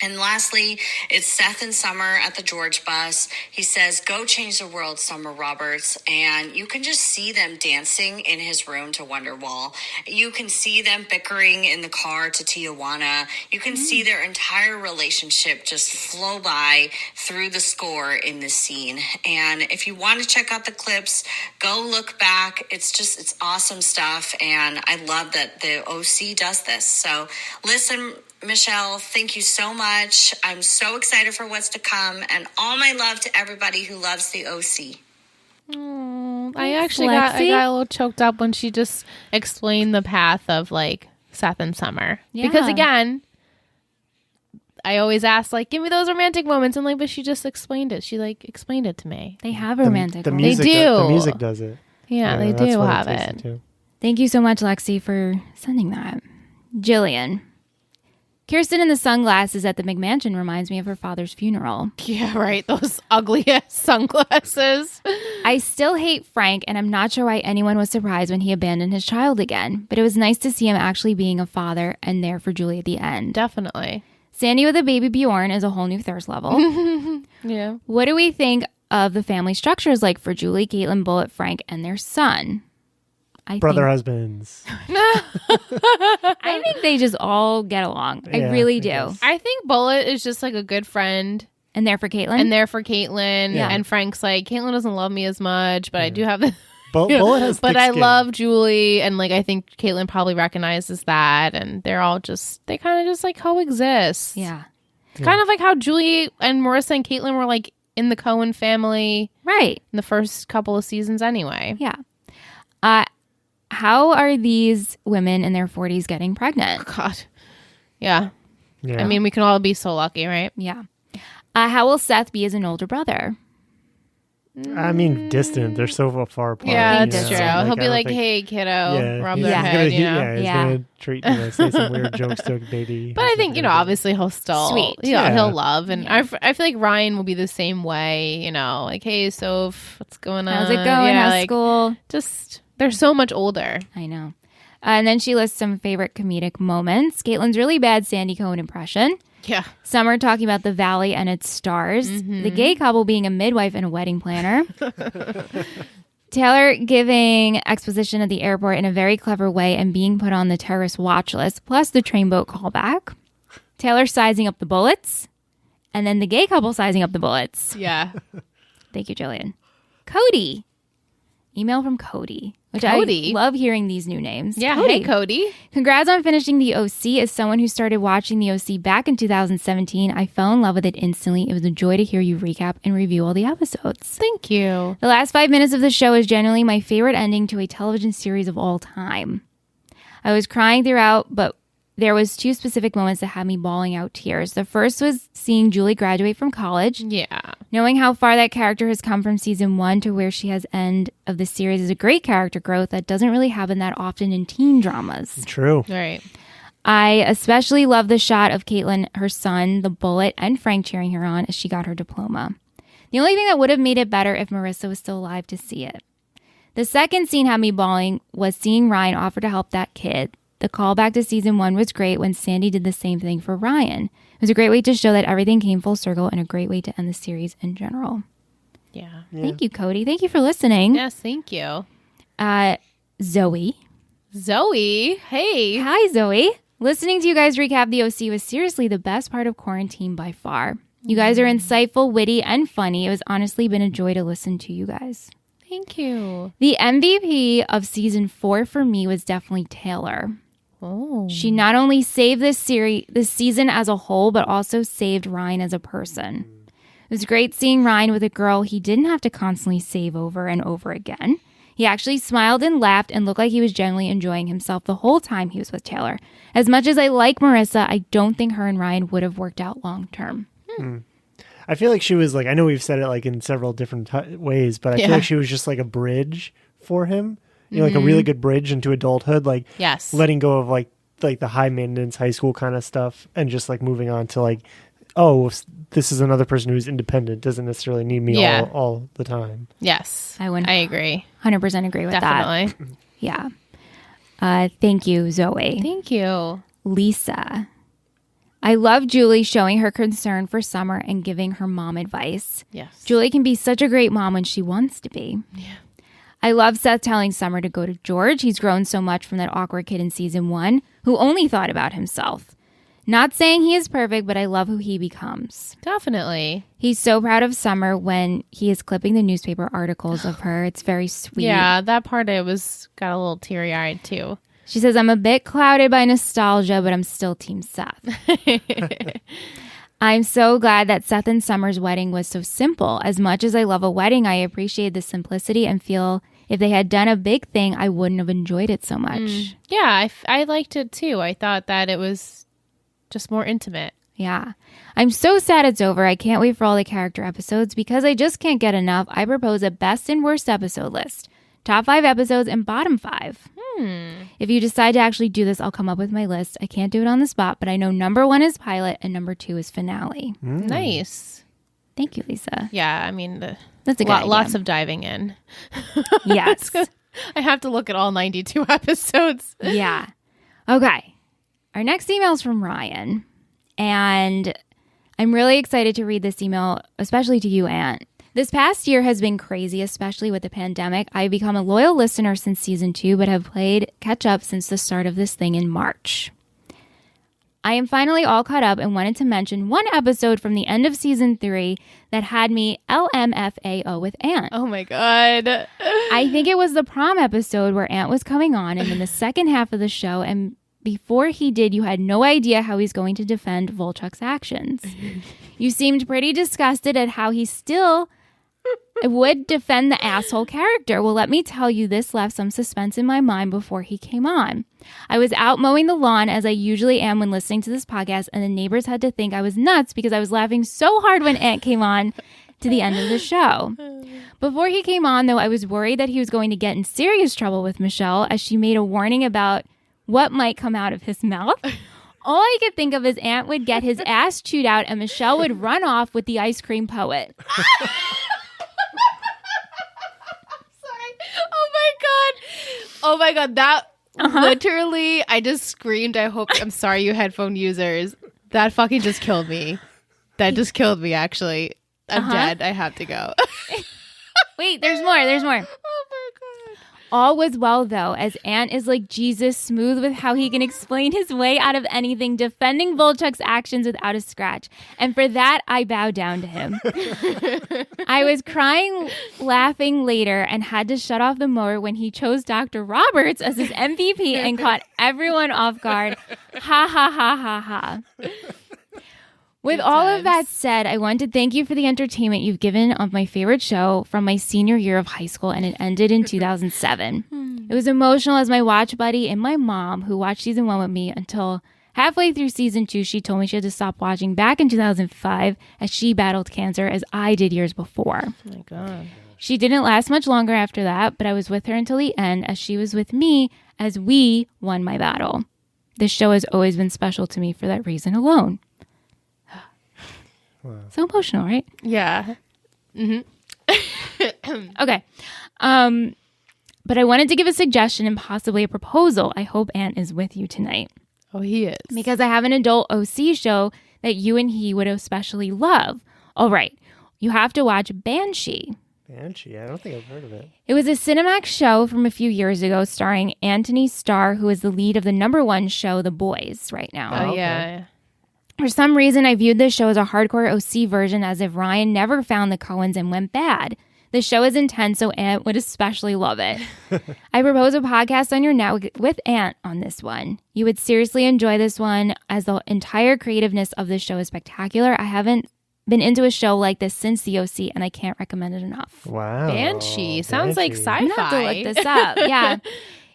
And lastly, it's Seth and Summer at the George bus. He says, "Go change the world, Summer Roberts." And you can just see them dancing in his room to Wonderwall. You can see them bickering in the car to Tijuana. You can see their entire relationship just flow by through the score in this scene. And if you want to check out the clips, go look back. It's awesome stuff. And I love that the OC does this. So listen, Michelle, thank you so much. I'm so excited for what's to come, and all my love to everybody who loves the OC. I actually got a little choked up when she just explained the path of Seth and Summer. Yeah. Because again, I always ask give me those romantic moments, and but she just explained it. She explained it to me. They have romantic moments. They do. The music does it. Yeah, they do have it. Thank you so much, Lexi, for sending that. Jillian. Kirsten in the sunglasses at the McMansion reminds me of her father's funeral. Yeah, right. Those ugly ass sunglasses. I still hate Frank, and I'm not sure why anyone was surprised when he abandoned his child again. But it was nice to see him actually being a father and there for Julie at the end. Definitely. Sandy with a baby Bjorn is a whole new thirst level. Yeah. What do we think of the family structures like for Julie, Caitlin, Bullet, Frank, and their son? Husbands. I think they just all get along. Yeah, I really do. I think Bullet is just a good friend. And there for Caitlin. Yeah. And Frank's Caitlin doesn't love me as much, but I do have the... Bullet has but thick I skin. love Julie, and I think Caitlin probably recognizes that, and they're all they kind of just coexist. Yeah. It's kind of like how Julie and Marissa and Caitlin were in the Cohen family. Right. In the first couple of seasons anyway. Yeah. How are these women in their 40s getting pregnant? Oh, God. Yeah. I mean, we can all be so lucky, right? Yeah. How will Seth be as an older brother? I mean, distant. They're so far apart. Yeah, that's true. He'll be think, hey, kiddo, rub their he's head, he's going to treat, say some weird jokes to a baby. But I think, obviously he'll still, sweet. He'll love. And I feel like Ryan will be the same way, hey, Soph, what's going on? How's it going? How's school? Just, they're so much older. I know. And then she lists some favorite comedic moments. Caitlin's really bad Sandy Cohen impression. Yeah. Summer talking about the valley and its stars. The gay couple being a midwife and a wedding planner. Taylor giving exposition at the airport in a very clever way and being put on the terrorist watch list, plus the train boat callback. Taylor sizing up the bullets. And then the gay couple sizing up the bullets. Yeah. Thank you, Jillian. Cody. Email from Cody. Which Cody. I love hearing these new names. Yeah, Cody. hey, Cody. Congrats on finishing The OC. As someone who started watching The OC back in 2017, I fell in love with it instantly. It was a joy to hear you recap and review all the episodes. Thank you. The last 5 minutes of the show is generally my favorite ending to a television series of all time. I was crying throughout, but there was 2 specific moments that had me bawling out tears. The first was seeing Julie graduate from college. Yeah. Knowing how far that character has come from season 1 to where she has end of the series is a great character growth that doesn't really happen that often in teen dramas. True. Right. I especially love the shot of Caitlin, her son, the Bullet, and Frank cheering her on as she got her diploma. The only thing that would have made it better if Marissa was still alive to see it. The second scene had me bawling was seeing Ryan offer to help that kid. The callback to season 1 was great when Sandy did the same thing for Ryan. It was a great way to show that everything came full circle and a great way to end the series in general. Yeah. Thank you, Cody. Thank you for listening. Yes, thank you. Zoe. Zoe, hey. Hi, Zoe. Listening to you guys recap the OC was seriously the best part of quarantine by far. You guys are insightful, witty, and funny. It was honestly been a joy to listen to you guys. Thank you. The MVP of season 4 for me was definitely Taylor. Oh. She not only saved this season as a whole, but also saved Ryan as a person. It was great seeing Ryan with a girl he didn't have to constantly save over and over again. He actually smiled and laughed and looked like he was genuinely enjoying himself the whole time he was with Taylor. As much as I like Marissa, I don't think her and Ryan would have worked out long term. I feel like she was like, I know we've said it like in several different ways, but I feel like she was just like a bridge for him. You know, like a really good bridge into adulthood, like letting go of like the high maintenance high school kind of stuff and just like moving on to like, oh, this is another person who's independent, doesn't necessarily need me all the time. Yes, I agree. 100% agree with that. Definitely. Yeah. Thank you, Zoe. Thank you. Lisa. I love Julie showing her concern for Summer and giving her mom advice. Yes. Julie can be such a great mom when she wants to be. Yeah. I love Seth telling Summer to go to George. He's grown so much from that awkward kid in season 1 who only thought about himself. Not saying he is perfect, but I love who he becomes. Definitely. He's so proud of Summer when he is clipping the newspaper articles of her. It's very sweet. Yeah, that part got a little teary-eyed too. She says, I'm a bit clouded by nostalgia, but I'm still Team Seth. I'm so glad that Seth and Summer's wedding was so simple. As much as I love a wedding, I appreciate the simplicity and feel if they had done a big thing, I wouldn't have enjoyed it so much. Yeah, I liked it too. I thought that it was just more intimate. Yeah. I'm so sad it's over. I can't wait for all the character episodes because I just can't get enough. I propose a best and worst episode list. Top 5 episodes and bottom 5. If you decide to actually do this, I'll come up with my list. I can't do it on the spot, but I know number 1 is pilot and number 2 is finale. Nice. Thank you, Lisa. Yeah, I mean, that's a good idea. Lots of diving in. Yes. I have to look at all 92 episodes. Yeah. Okay. Our next email is from Ryan, and I'm really excited to read this email, especially to you, Aunt. This past year has been crazy, especially with the pandemic. I've become a loyal listener since season 2, but have played catch up since the start of this thing in March. I am finally all caught up and wanted to mention one episode from the end of season 3 that had me LMFAO with Aunt. Oh my God. I think it was the prom episode where Aunt was coming on, and in the second half of the show, and before he did, you had no idea how he's going to defend Volchuk's actions. You seemed pretty disgusted at how he still would defend the asshole character. Well, let me tell you, this left some suspense in my mind before he came on. I was out mowing the lawn, as I usually am when listening to this podcast, and the neighbors had to think I was nuts because I was laughing so hard when Aunt came on to the end of the show. Before he came on, though, I was worried that he was going to get in serious trouble with Michelle, as she made a warning about what might come out of his mouth. All I could think of is Aunt would get his ass chewed out and Michelle would run off with the ice cream poet. Oh my God. That literally, I just screamed. I'm sorry, you headphone users. That fucking just killed me. That just killed me, actually. I'm dead. I have to go. Wait, there's more. Oh my God. All was well, though, as Aunt is like Jesus, smooth with how he can explain his way out of anything, defending Volchuk's actions without a scratch. And for that, I bow down to him. I was crying, laughing later, and had to shut off the mower when he chose Dr. Roberts as his MVP and caught everyone off guard. Ha, ha, ha, ha, ha. With all of that said, I want to thank you for the entertainment you've given of my favorite show from my senior year of high school, and it ended in 2007. It was emotional as my watch buddy and my mom, who watched season 1 with me until halfway through season 2, she told me she had to stop watching back in 2005 as she battled cancer, as I did years before. Oh my God. She didn't last much longer after that, but I was with her until the end, as she was with me as we won my battle. This show has always been special to me for that reason alone. Wow. So emotional, right? Yeah. Okay. But I wanted to give a suggestion and possibly a proposal. I hope Ant is with you tonight. Oh, he is. Because I have an adult OC show that you and he would especially love. All right. You have to watch Banshee. Banshee? I don't think I've heard of it. It was a Cinemax show from a few years ago starring Anthony Starr, who is the lead of the #1 show, The Boys, right now. Oh, yeah. For some reason, I viewed this show as a hardcore OC version, as if Ryan never found the Coens and went bad. The show is intense, so Ant would especially love it. I propose a podcast on your network with Ant on this one. You would seriously enjoy this one, as the entire creativeness of this show is spectacular. I haven't been into a show like this since the OC, and I can't recommend it enough. Wow. Banshee. Sounds like sci-fi. I'm gonna have to look this up. Yeah.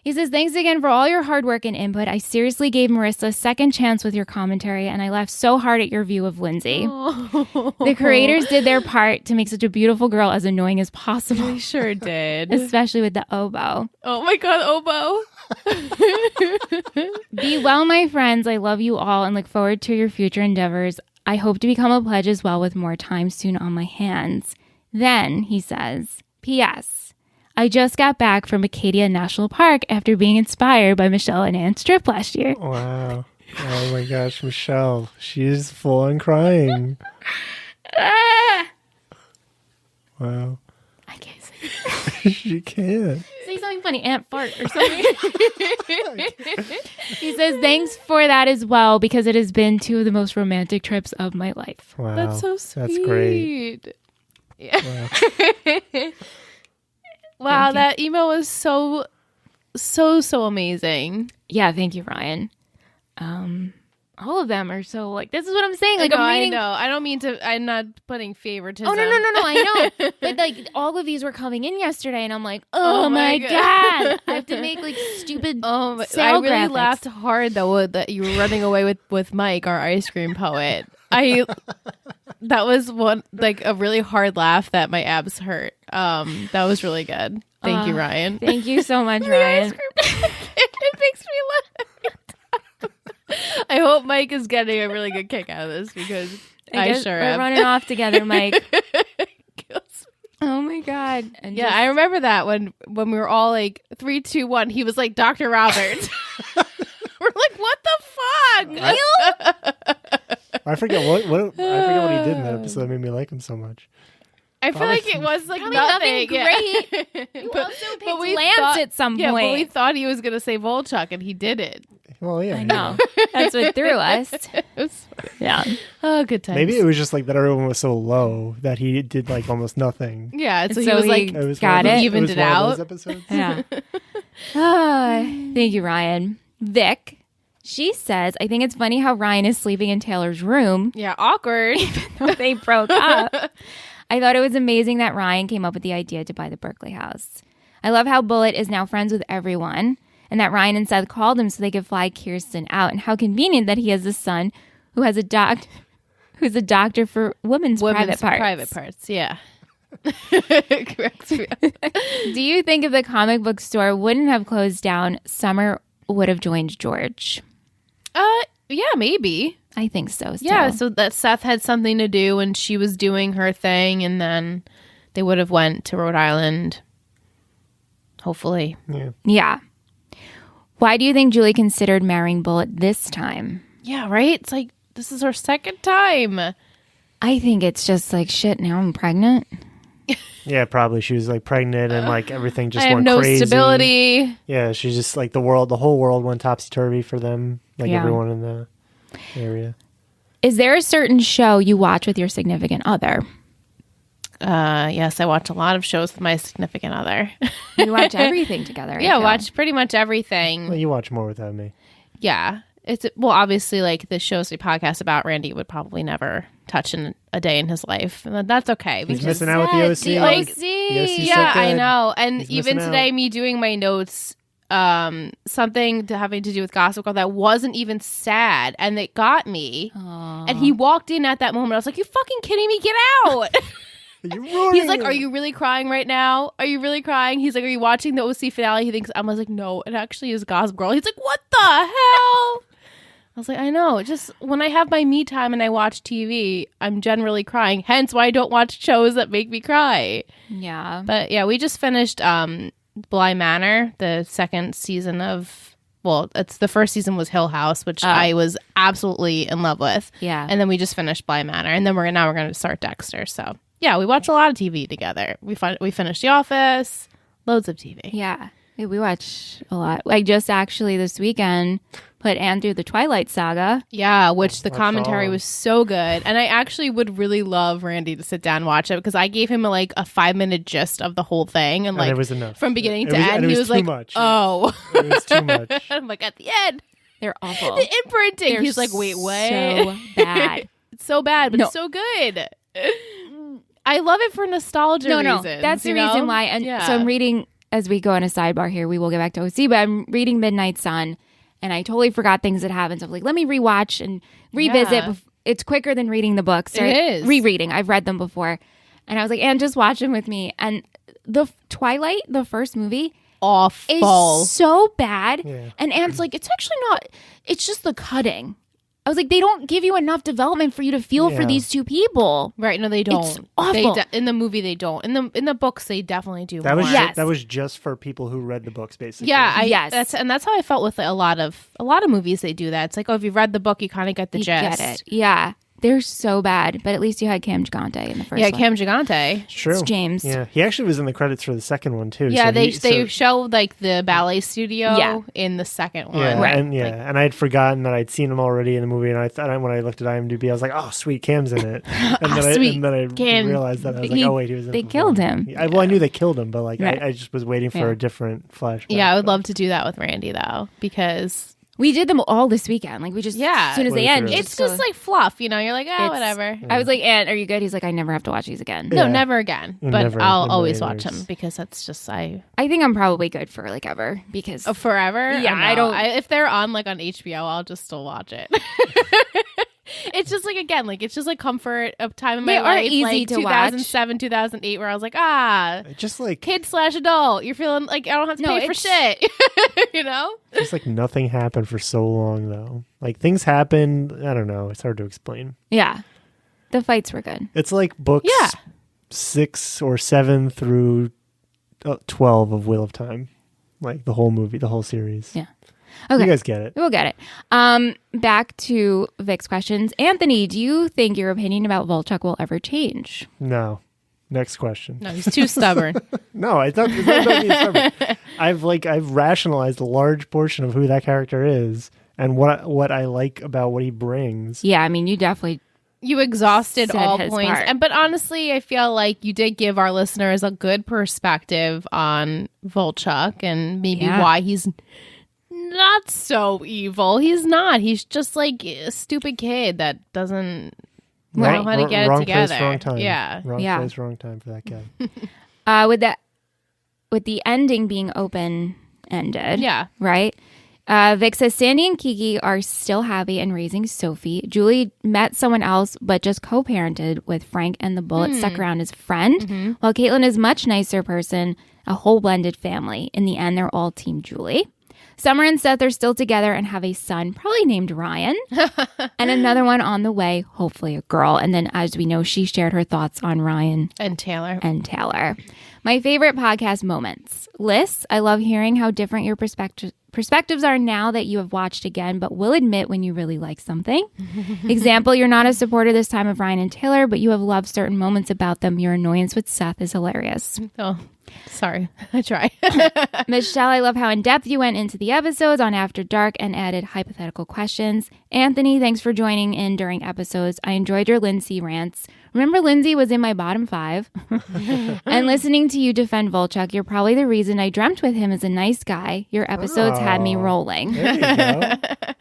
He says, thanks again for all your hard work and input. I seriously gave Marissa a second chance with your commentary, and I laughed so hard at your view of Lindsay. Oh. The creators did their part to make such a beautiful girl as annoying as possible. They sure did. Especially with the oboe. Oh my God, oboe. Be well, my friends. I love you all and look forward to your future endeavors. I hope to become a pledge as well with more time soon on my hands. Then, he says, P.S. I just got back from Acadia National Park after being inspired by Michelle and Ant's trip last year. Wow. Oh my gosh, Michelle. She's full on crying. Wow. I can't say She can't. Say something funny. Ant fart or something. He says, thanks for that as well, because it has been 2 of the most romantic trips of my life. Wow. That's so sweet. That's great. Yeah. Wow. Wow, that email was so amazing. Yeah, thank you, Ryan. All of them are so this is what I'm saying. I'm reading. I know. I don't mean to. I'm not putting favoritism. Oh no! I know. But all of these were coming in yesterday, and I'm like, oh my god! I have to make stupid. I really laughed hard though that you were running away with Mike, our ice cream poet. That was one a really hard laugh that my abs hurt. That was really good. Thank you, Ryan. Thank you so much, Ryan. It makes me laugh. I hope Mike is getting a really good kick out of this because I sure am. We're running off together, Mike. Oh my god! And I remember that when we were all 3, 2, 1. He was like Dr. Roberts. We're like, what the fuck? I forget what he did in that episode that made me like him so much. I feel like it was nothing great. Yeah. You also picked Lance at some point. Yeah, but we thought he was going to say Volchuk, and he did it. Well, yeah. I know. That's what threw us. Yeah. Oh, good times. Maybe it was just that everyone was so low that he did almost nothing. Yeah, so he was evened it out. Yeah. Thank you, Ryan. Vic. She says, I think it's funny how Ryan is sleeping in Taylor's room. Yeah, awkward. Even though they broke up. I thought it was amazing that Ryan came up with the idea to buy the Berkeley house. I love how Bullet is now friends with everyone, and that Ryan and Seth called him so they could fly Kirsten out, and how convenient that he has a son who has who's a doctor for women's private parts. Yeah. Correct. Do you think if the comic book store wouldn't have closed down, Summer would have joined George? Yeah, maybe. I think so. Still. Yeah, so that Seth had something to do and she was doing her thing, and then they would have went to Rhode Island. Hopefully. Yeah. Why do you think Julie considered marrying Bullet this time? Yeah, right? It's this is her second time. I think it's just shit, now I'm pregnant. Yeah, probably. She was pregnant and everything just I went have no crazy. Stability. Yeah, she's just the whole world went topsy-turvy for them. Everyone in the area. Is there a certain show you watch with your significant other? Yes, I watch a lot of shows with my significant other. You watch everything together. Yeah, watch pretty much everything. Well, you watch more without me. Yeah. Obviously, the shows we podcast about, Randy would probably never touch in a day in his life. And that's okay. He's missing out with the OC. The OC. Yeah, I know. And even today, me doing my notes, something having to do with Gossip Girl that wasn't even sad, and it got me. Aww. And he walked in at that moment. I was like, "You fucking kidding me? Get out!" He's like, "Are you really crying right now? Are you really crying?" He's like, "Are you watching the OC finale?" He thinks I was like, "No, it actually is Gossip Girl." He's like, "What the hell?" I was like, I know. Just when I have my me time and I watch TV, I'm generally crying. Hence why I don't watch shows that make me cry. Yeah. But yeah, we just finished Bly Manor, the second season of, well, it's the first season was Hill House, which I was absolutely in love with. Yeah. And then we just finished Bly Manor, and then we're going to start Dexter. So yeah, we watch a lot of TV together. We finished The Office, loads of TV. Yeah. We watch a lot. I just actually this weekend put Anne through the Twilight Saga. Yeah, which the commentary all. was so good. And I actually would really love Randy to sit down and watch it because I gave him a 5-minute gist of the whole thing. And it was enough. From beginning to end, he was too like, much. oh. It was too much. I'm like, at the end, They're awful. the imprinting. They're He's like, wait, what? So bad. It's so bad, but No. it's so good. I love it for nostalgia reasons. That's the reason why. And Yeah. so I'm reading, as we go on a sidebar here, we will get back to OC, but I'm reading Midnight Sun, and I totally forgot things that happened. So I'm like, let me rewatch and revisit. Yeah. It's quicker than reading the books. Or It is. rereading. I've read them before. And I was like, and just watch them with me. And the Twilight, the first movie, awful. is so bad. Yeah. And Anne's like, it's actually not, it's just the cutting. I was like, they don't give you enough development for you to feel for Yeah. these two people. Right? No, they don't. It's awful. In the movie, they don't. In the books, they definitely do. That was more. Yes. that was just for people who read the books, basically. Yeah, Yes. that's how I felt with a lot of movies. They do that. It's like, oh, if you've read the book, you kind of get the You gist. get it. Yeah. They're so bad. But at least you had Cam Gigante in the first Yeah, one. Cam Gigante. It's true. It's James. Yeah, he actually was in the credits for the second one too. Yeah, so they show the ballet studio Yeah. in the second one. Yeah, Right. and I had forgotten that I'd seen him already in the movie, and I thought when I looked at IMDb, I was like, "Oh, sweet, Cam's in it," Sweet and then I Cam. realized that I was like, "Oh wait, he was in." They it before. killed him. I knew they killed him, but Right. I just was waiting for Yeah. a different flashback. Yeah, I would love to do that with Randy though, because We did them all this weekend. Like, we just, Yeah. as soon as they Went end, through it. it's just like fluff, You're like, It's- whatever. I was like, Aunt, are you good? He's like, I never have to watch these again. No, Yeah. never again. But Never I'll in a always million watch years. them because that's just I think I'm probably good for like ever because forever. Yeah, I I don't. don't- if they're on on HBO, I'll just still watch it. It's just it's just comfort of time in my They are life. easy to watch. 2007, 2008, where I was like, just like kid/adult. You're feeling like I don't have to No, pay for it's- shit. You know? just like nothing happened for so long though. Like things happened. I don't know. It's hard to explain. yeah, the fights were good. It's like books Yeah. 6 or 7 through 12 of Wheel of Time, like the whole movie, the whole series. Yeah. Okay. You guys get it. We'll get it. Back to Vic's questions. Anthony, do you think your opinion about Volchuk will ever change? No. Next question. No, he's too stubborn. No, it's not about being stubborn. I've rationalized a large portion of who that character is and what I like about what he brings. Yeah, I mean, you definitely. You exhausted Said all his points, part. but honestly, I feel like you did give our listeners a good perspective on Volchuk and maybe Yeah. why he's not so evil. He's not. He's just like a stupid kid that doesn't know how to get it wrong together. Place, wrong time. Yeah. Wrong Yeah. place, wrong time for that guy. With the ending being open ended. Yeah. Right? Vic says Sandy and Kiki are still happy and raising Sophie. Julie met someone else, but just co-parented with Frank, and the bullet stuck around as friend. While Caitlin is much nicer person, a whole blended family. In the end, they're all Team Julie. Summer and Seth are still together and have a son, probably named Ryan, and another one on the way, hopefully a girl. And then, as we know, she shared her thoughts on Ryan And Taylor. and Taylor. My favorite podcast moments. Liz, I love hearing how different your perspectives are now that you have watched again, but will admit when you really like something. Example, you're not a supporter this time of Ryan and Taylor, but you have loved certain moments about them. Your annoyance with Seth is hilarious. Oh, sorry. I try. Michelle, I love how in-depth you went into the episodes on After Dark and added hypothetical questions. Anthony, thanks for joining in during episodes. I enjoyed your Lindsay rants. Remember, Lindsay was in my bottom 5. And listening to you defend Volchuk, you're probably the reason I dreamt with him as a nice guy. Your episodes had me rolling. There you go.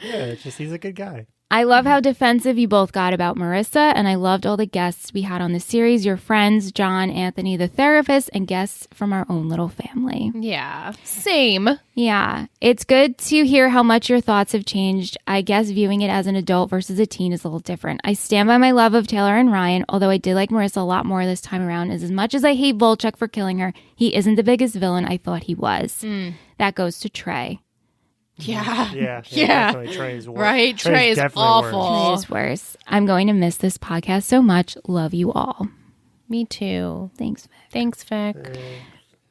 Yeah, it's just he's a good guy. I love how defensive you both got about Marissa, and I loved all the guests we had on the series, your friends, John, Anthony, the therapist, and guests from our own little family. Yeah. Same. Yeah, it's good to hear how much your thoughts have changed. I guess viewing it as an adult versus a teen is a little different. I stand by my love of Taylor and Ryan, although I did like Marissa a lot more this time around, as much as I hate Volchuk for killing her, he isn't the biggest villain I thought he was. That goes to Trey. Yeah. Yeah. Definitely. Trey is worse. Right? Trey is definitely awful. It is worse. I'm going to miss this podcast so much. Love you all. Me too. Thanks, Vic. Thanks, Vic.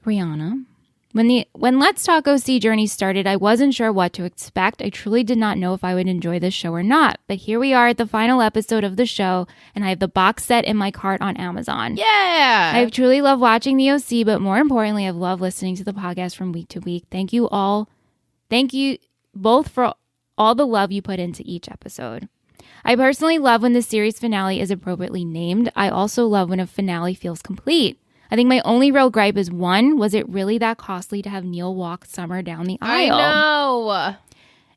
Rihanna. When Let's Talk OC Journey started, I wasn't sure what to expect. I truly did not know if I would enjoy this show or not. But here we are at the final episode of the show, and I have the box set in my cart on Amazon. Yeah. I truly love watching the OC, but more importantly, I've loved listening to the podcast from week to week. Thank you all. Thank you both for all the love you put into each episode. I personally love when the series finale is appropriately named. I also love when a finale feels complete. I think my only real gripe is one, was it really that costly to have Neil walk Summer down the aisle? I know.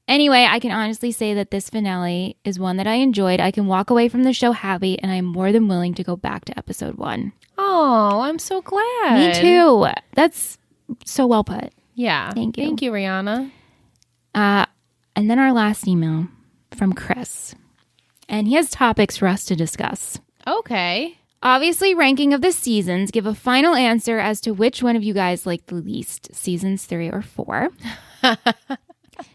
Anyway, I can honestly say that this finale is one that I enjoyed. I can walk away from the show happy, and I am more than willing to go back to episode 1. Oh, I'm so glad. Me too. That's so well put. Yeah. Thank you. Thank you, Rihanna. And then our last email from Chris. And he has topics for us to discuss. Okay. Obviously, ranking of the seasons. Give a final answer as to which one of you guys liked the least, seasons 3 or 4.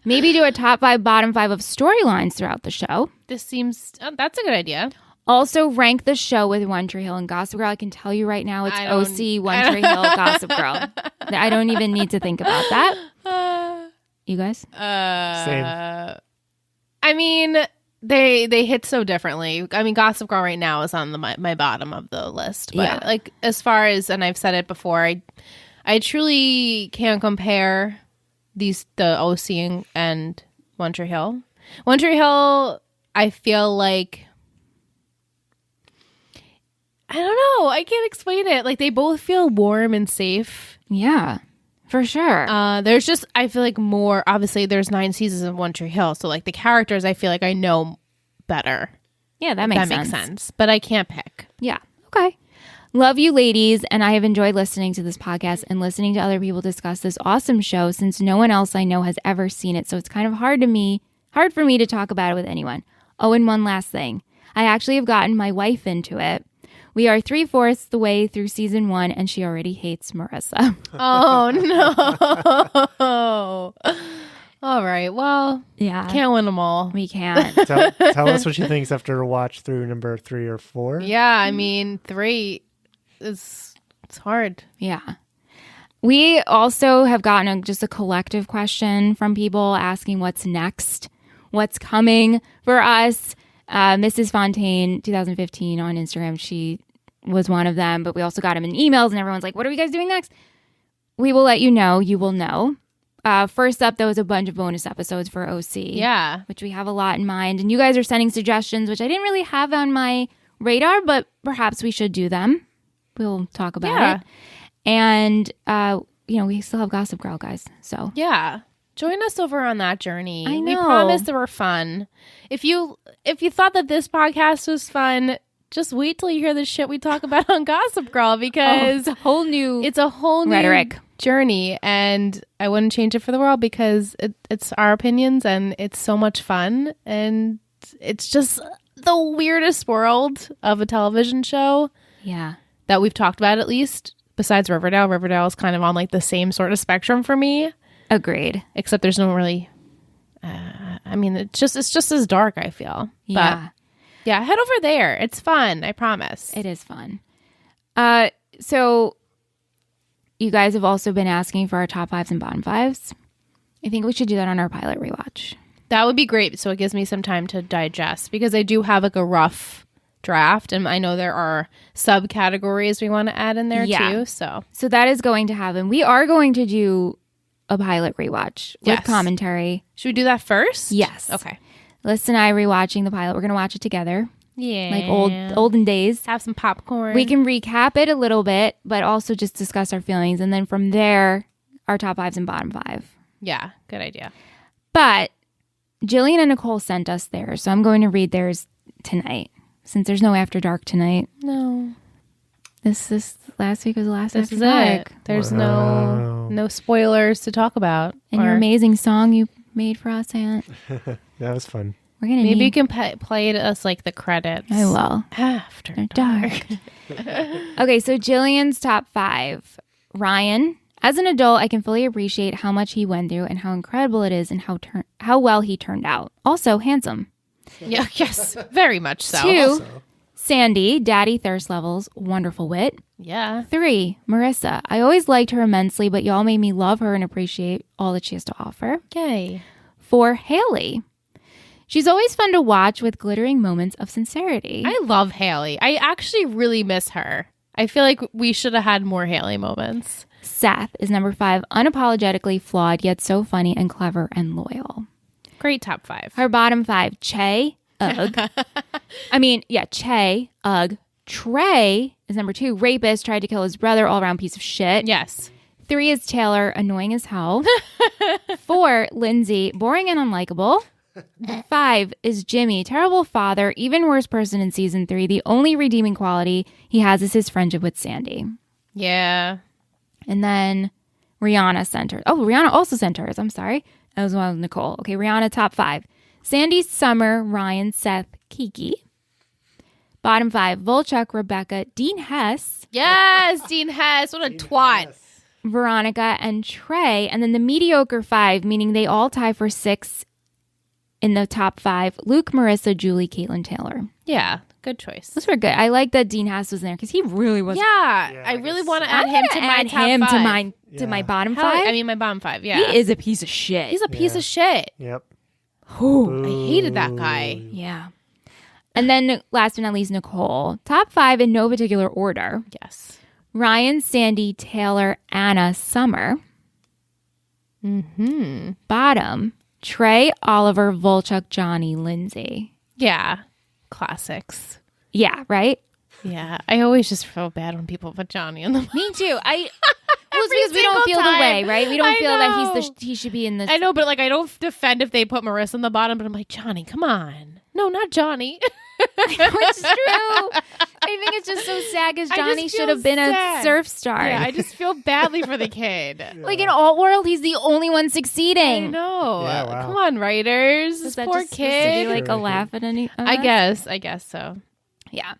Maybe do a top 5, bottom 5 of storylines throughout the show. This seems, that's a good idea. Also, rank the show with One Tree Hill and Gossip Girl. I can tell you right now, it's OC, One Tree Hill, Gossip Girl. I don't even need to think about that. You guys? Same. I mean, they hit so differently. I mean, Gossip Girl right now is on my bottom of the list. But like as far as, and I've said it before, I truly can't compare the OC and One Tree Hill. One Tree Hill, I feel like, I don't know. I can't explain it. Like they both feel warm and safe. Yeah, for sure. There's just, I feel like more, obviously there's 9 seasons of One Tree Hill. So like the characters, I feel like I know better. Yeah, that makes sense. But I can't pick. Yeah. Okay. Love you ladies. And I have enjoyed listening to this podcast and listening to other people discuss this awesome show since no one else I know has ever seen it. So it's kind of hard for me to talk about it with anyone. Oh, and one last thing. I actually have gotten my wife into it. We are 3/4 the way through season 1 and she already hates Marissa. Oh, no. All right. Well, Yeah. can't win them all. We can't. Tell us what she thinks after a watch through number 3 or 4. Yeah. I mean, 3 it's hard. Yeah. We also have gotten just a collective question from people asking what's next, what's coming for us. Mrs. Fontaine, 2015 on Instagram, she was one of them, but we also got them in emails and everyone's like, what are you guys doing next? We will let you know. You will know. First up, there was a bunch of bonus episodes for OC. Yeah. Which we have a lot in mind. And you guys are sending suggestions, which I didn't really have on my radar, but perhaps we should do them. We'll talk about it. And, we still have Gossip Girl, guys. So Yeah. Join us over on that journey. I We know. promise they were fun. If you thought that this podcast was fun, just wait till you hear the shit we talk about on Gossip Girl because it's a whole new rhetoric. Journey, and I wouldn't change it for the world because it's our opinions and it's so much fun and it's just the weirdest world of a television show. Yeah. That we've talked about, at least besides Riverdale. Riverdale is kind of on like the same sort of spectrum for me. Agreed. Except there's no really, I mean, it's just as dark, I feel. Yeah. But yeah, head over there. It's fun. I promise. It is fun. So you guys have also been asking for our top 5s and bottom 5s. I think we should do that on our pilot rewatch. That would be great. So it gives me some time to digest because I do have like a rough draft and I know there are subcategories we want to add in there too. So that is going to happen. We are going to do a pilot rewatch with commentary. Should we do that first? Yes. Okay. Liz and I rewatching the pilot. We're going to watch it together. Yeah. Like olden days. Have some popcorn. We can recap it a little bit, but also just discuss our feelings. And then from there, our top 5s and bottom 5. Yeah. Good idea. But Jillian and Nicole sent us theirs. So I'm going to read theirs tonight. Since there's no After Dark tonight. No. This last week was the last This After is Dark. it. There's no spoilers to talk about. And your amazing song you made for us, Aunt. That was fun. We're gonna maybe you can play it as like the credits. I will. After Dark. Okay, so Jillian's top 5. Ryan, As an adult, I can fully appreciate how much he went through and how incredible it is and how well he turned out. Also, handsome. Yeah, yes, very much so. 2, Sandy, daddy thirst levels, wonderful wit. Yeah. 3, Marissa. I always liked her immensely, but y'all made me love her and appreciate all that she has to offer. Yay. 4, Haley. She's always fun to watch with glittering moments of sincerity. I love Haley. I actually really miss her. I feel like we should have had more Haley moments. Seth is number 5, unapologetically flawed, yet so funny and clever and loyal. Great top 5. Her bottom 5, Che, ugh. Che, ugh. Trey is number 2, rapist, tried to kill his brother, all-around piece of shit. Yes. 3 is Taylor, annoying as hell. 4, Lindsay, boring and unlikable. 5 is Jimmy, terrible father, even worse person in season 3. The only redeeming quality he has is his friendship with Sandy. Yeah. And then Rihanna sent her. Oh, Rihanna also sent hers. I'm sorry. That was one with Nicole. Okay, Rihanna, top 5. Sandy, Summer, Ryan, Seth, Kiki. Bottom 5, Volchuk, Rebecca, Dean Hess. Yes, Dean Hess. What a twat. Yes. Veronica, and Trey. And then the mediocre 5, meaning they all tie for 6 in the top 5, Luke, Marissa, Julie, Caitlin, Taylor. Yeah, good choice. Those were good. I like that Dean Hess was in there because he really was. Yeah, I really want to add I'm him gonna to my add top him 5. to my bottom Hell, 5. I mean, my bottom 5, yeah. He is a piece of shit. He's a piece of shit. Yep. Ooh. I hated that guy. Yeah. And then last but not least, Nicole. Top 5 in no particular order. Yes. Ryan, Sandy, Taylor, Anna, Summer. Mm-hmm. Bottom, Trey, Oliver, Volchuk, Johnny, Lindsay. Yeah. Classics. Yeah, right? Yeah. I always just feel bad when people put Johnny in the Me too. Well, it's Every because we don't single feel the time. way, right? We don't I feel that know. he should be in the. I know, but like I don't defend if they put Marissa in the bottom, but I'm like, Johnny, come on. No, not Johnny. It's true. I think it's just so sad because I just Johnny feel should have been sad. a surf star. Yeah, I just feel badly for the kid. Like in Alt World, he's the only one I succeeding. know. Yeah, wow. Come on, writers. Is This that poor just supposed to be kid. like a laugh at any? I guess so. Yeah.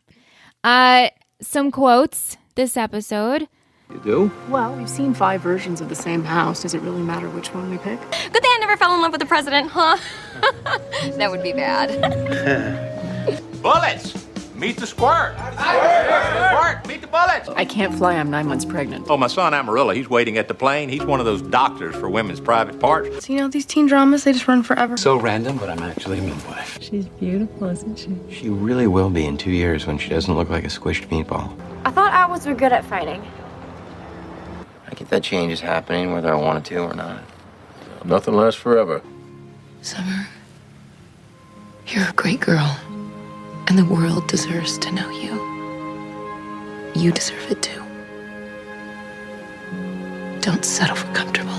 Some quotes this episode. You do? Well, we've seen 5 versions of the same house. Does it really matter which one we pick? Good thing I never fell in love with the president, huh? That would be bad. Bullets! Meet the squirt! Squirt, meet the bullets! I can't fly. I'm 9 months pregnant. Oh, my son Amarillo, he's waiting at the plane. He's one of those doctors for women's private parts. So, these teen dramas, they just run forever. So random, but I'm actually a midwife. She's beautiful, isn't she? She really will be in 2 years when she doesn't look like a squished meatball. I thought owls were good at fighting. I get that change is happening whether I want it to or not. Nothing lasts forever. Summer, you're a great girl, and the world deserves to know you. You deserve it too. Don't settle for comfortable.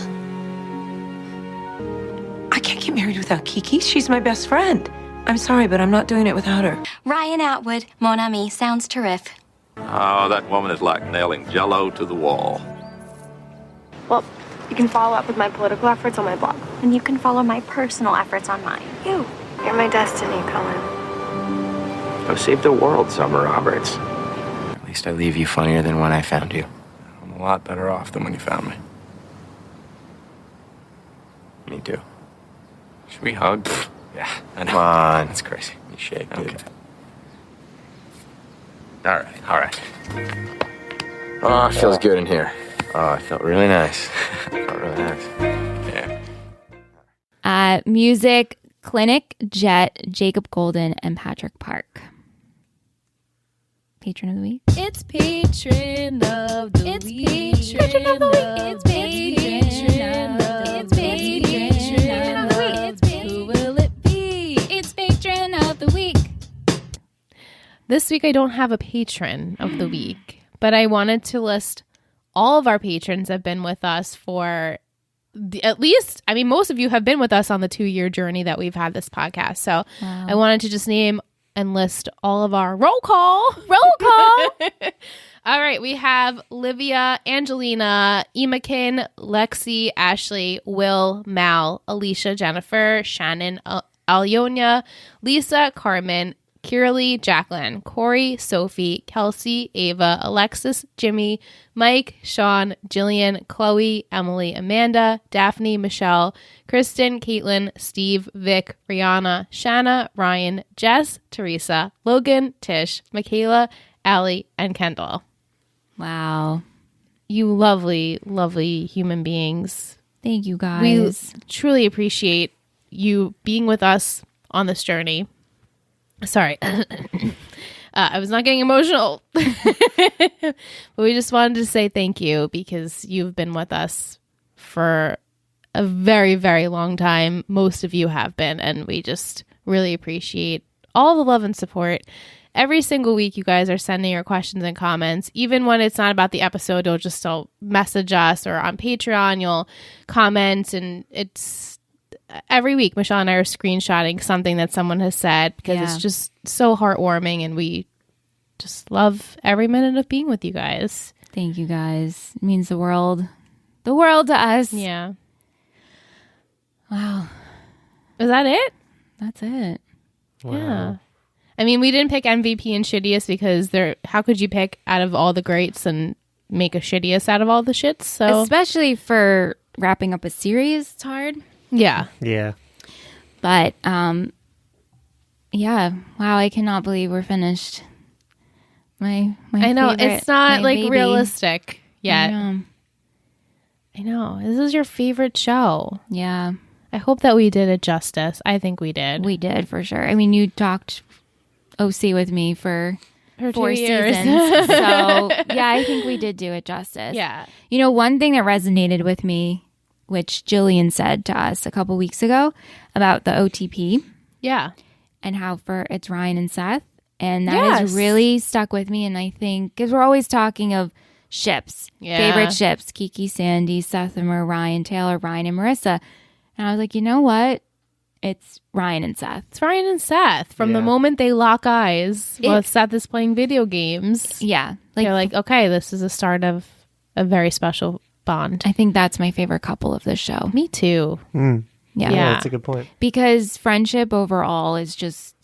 I can't get married without Kiki. She's my best friend. I'm sorry, but I'm not doing it without her. Ryan Atwood, Mon Ami, sounds terrific. Oh, that woman is like nailing Jell-O to the wall. Well, you can follow up with my political efforts on my blog. And you can follow my personal efforts on mine. You're my destiny, Colin. Go save the world, Summer Roberts. At least I leave you funnier than when I found you. I'm a lot better off than when you found me. Me too. Should we hug? Yeah, I know. Come on. That's crazy. You shake, dude. Okay. All right. Oh, it feels good in here. Oh, it felt really nice. Yeah. Music, Clinic, Jet, Jacob Golden, and Patrick Park. Patron of the week. It's patron of the week. It's patron of the week. It's patron of the week. Who will it be? It's patron of the week. This week I don't have a patron of the week, but I wanted to list all of our patrons have been with us for at least, I mean, most of you have been with us on the 2-year journey that we've had this podcast. So I wanted to just name and list all of our roll call. All right. We have Livia, Angelina, Emakin, Lexi, Ashley, Will, Mal, Alicia, Jennifer, Shannon, Alyonia, Lisa, Carmen, Kiralee, Jacqueline, Corey, Sophie, Kelsey, Ava, Alexis, Jimmy, Mike, Sean, Jillian, Chloe, Emily, Amanda, Daphne, Michelle, Kristen, Caitlin, Steve, Vic, Rihanna, Shanna, Ryan, Jess, Teresa, Logan, Tish, Michaela, Allie, and Kendall. Wow. You lovely, lovely human beings. Thank you, guys. We truly appreciate you being with us on this journey. Sorry. I was not getting emotional. But we just wanted to say thank you because you've been with us for a very, very long time. Most of you have been, and we just really appreciate all the love and support. Every single week, you guys are sending your questions and comments. Even when it's not about the episode, you'll just still message us, or on Patreon, you'll comment, and it's every week, Michelle and I are screenshotting something that someone has said because it's just so heartwarming, and we just love every minute of being with you guys. Thank you, guys. It means the world to us. Yeah. Wow. Is that it? That's it. Wow. Yeah. I mean, we didn't pick MVP and shittiest because how could you pick out of all the greats and make a shittiest out of all the shits? So especially for wrapping up a series, it's hard. Yeah. Yeah. But, yeah. Wow, I cannot believe we're finished. My I know. favorite, It's not my like baby. realistic yet. I know. This is your favorite show. Yeah. I hope that we did it justice. I think we did. We did, for sure. I mean, you talked OC with me for 4 2 years. seasons. So, yeah, I think we did do it justice. Yeah. You know, one thing that resonated with me, which Jillian said to us a couple weeks ago about the OTP. Yeah. And how it's Ryan and Seth. And that has really stuck with me. And I think, because we're always talking of ships, favorite ships, Kiki, Sandy, Seth and Ryan, Taylor, Ryan and Marissa. And I was like, you know what? It's Ryan and Seth. It's Ryan and Seth. From the moment they lock eyes while Seth is playing video games. Yeah. They're like, okay, this is the start of a very special bond. I think that's my favorite couple of the show. Me too. Mm. Yeah. That's a good point. Because friendship overall is just,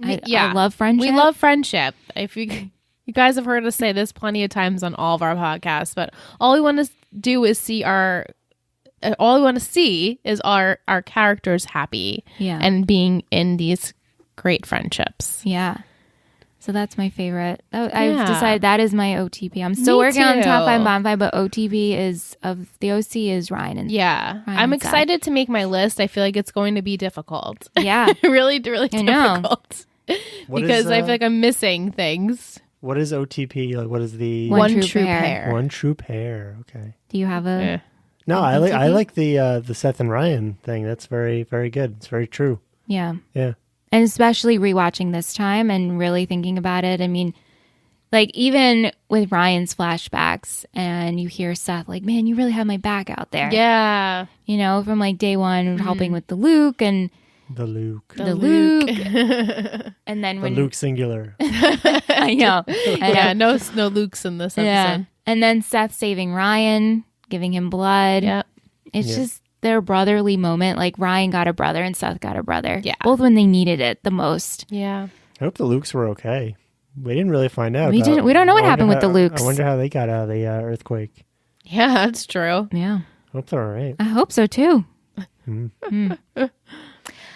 I love friendship. We love friendship. If you guys have heard us say this plenty of times on all of our podcasts, but all we want to do is see our characters happy and being in these great friendships. Yeah. So that's my favorite. I've decided that is my OTP. I'm still working on top 5 bottom 5, but OTP of the OC is Ryan and Ryan I'm excited to make my list. I feel like it's going to be difficult. Yeah. really, really difficult. Because I feel like I'm missing things. What is OTP? Like, what is the one true pair? One true pair. Okay. Do you have a? No, I like the Seth and Ryan thing. That's very, very good. It's very true. Yeah. Yeah. And especially rewatching this time and really thinking about it. I mean, like even with Ryan's flashbacks and you hear Seth like, man, you really have my back out there. Yeah. You know, from like day one, helping with the Luke and the Luke. And then when the Luke singular. I know. Yeah, no Lukes in this episode. Yeah. And then Seth saving Ryan, giving him blood. Yep. It's just their brotherly moment. Like Ryan got a brother and Seth got a brother. Yeah. Both when they needed it the most. Yeah. I hope the Lukes were okay. We didn't really find out. We don't know what happened with the Lukes. I wonder how they got out of the earthquake. Yeah, that's true. Yeah. I hope they're all right. I hope so too.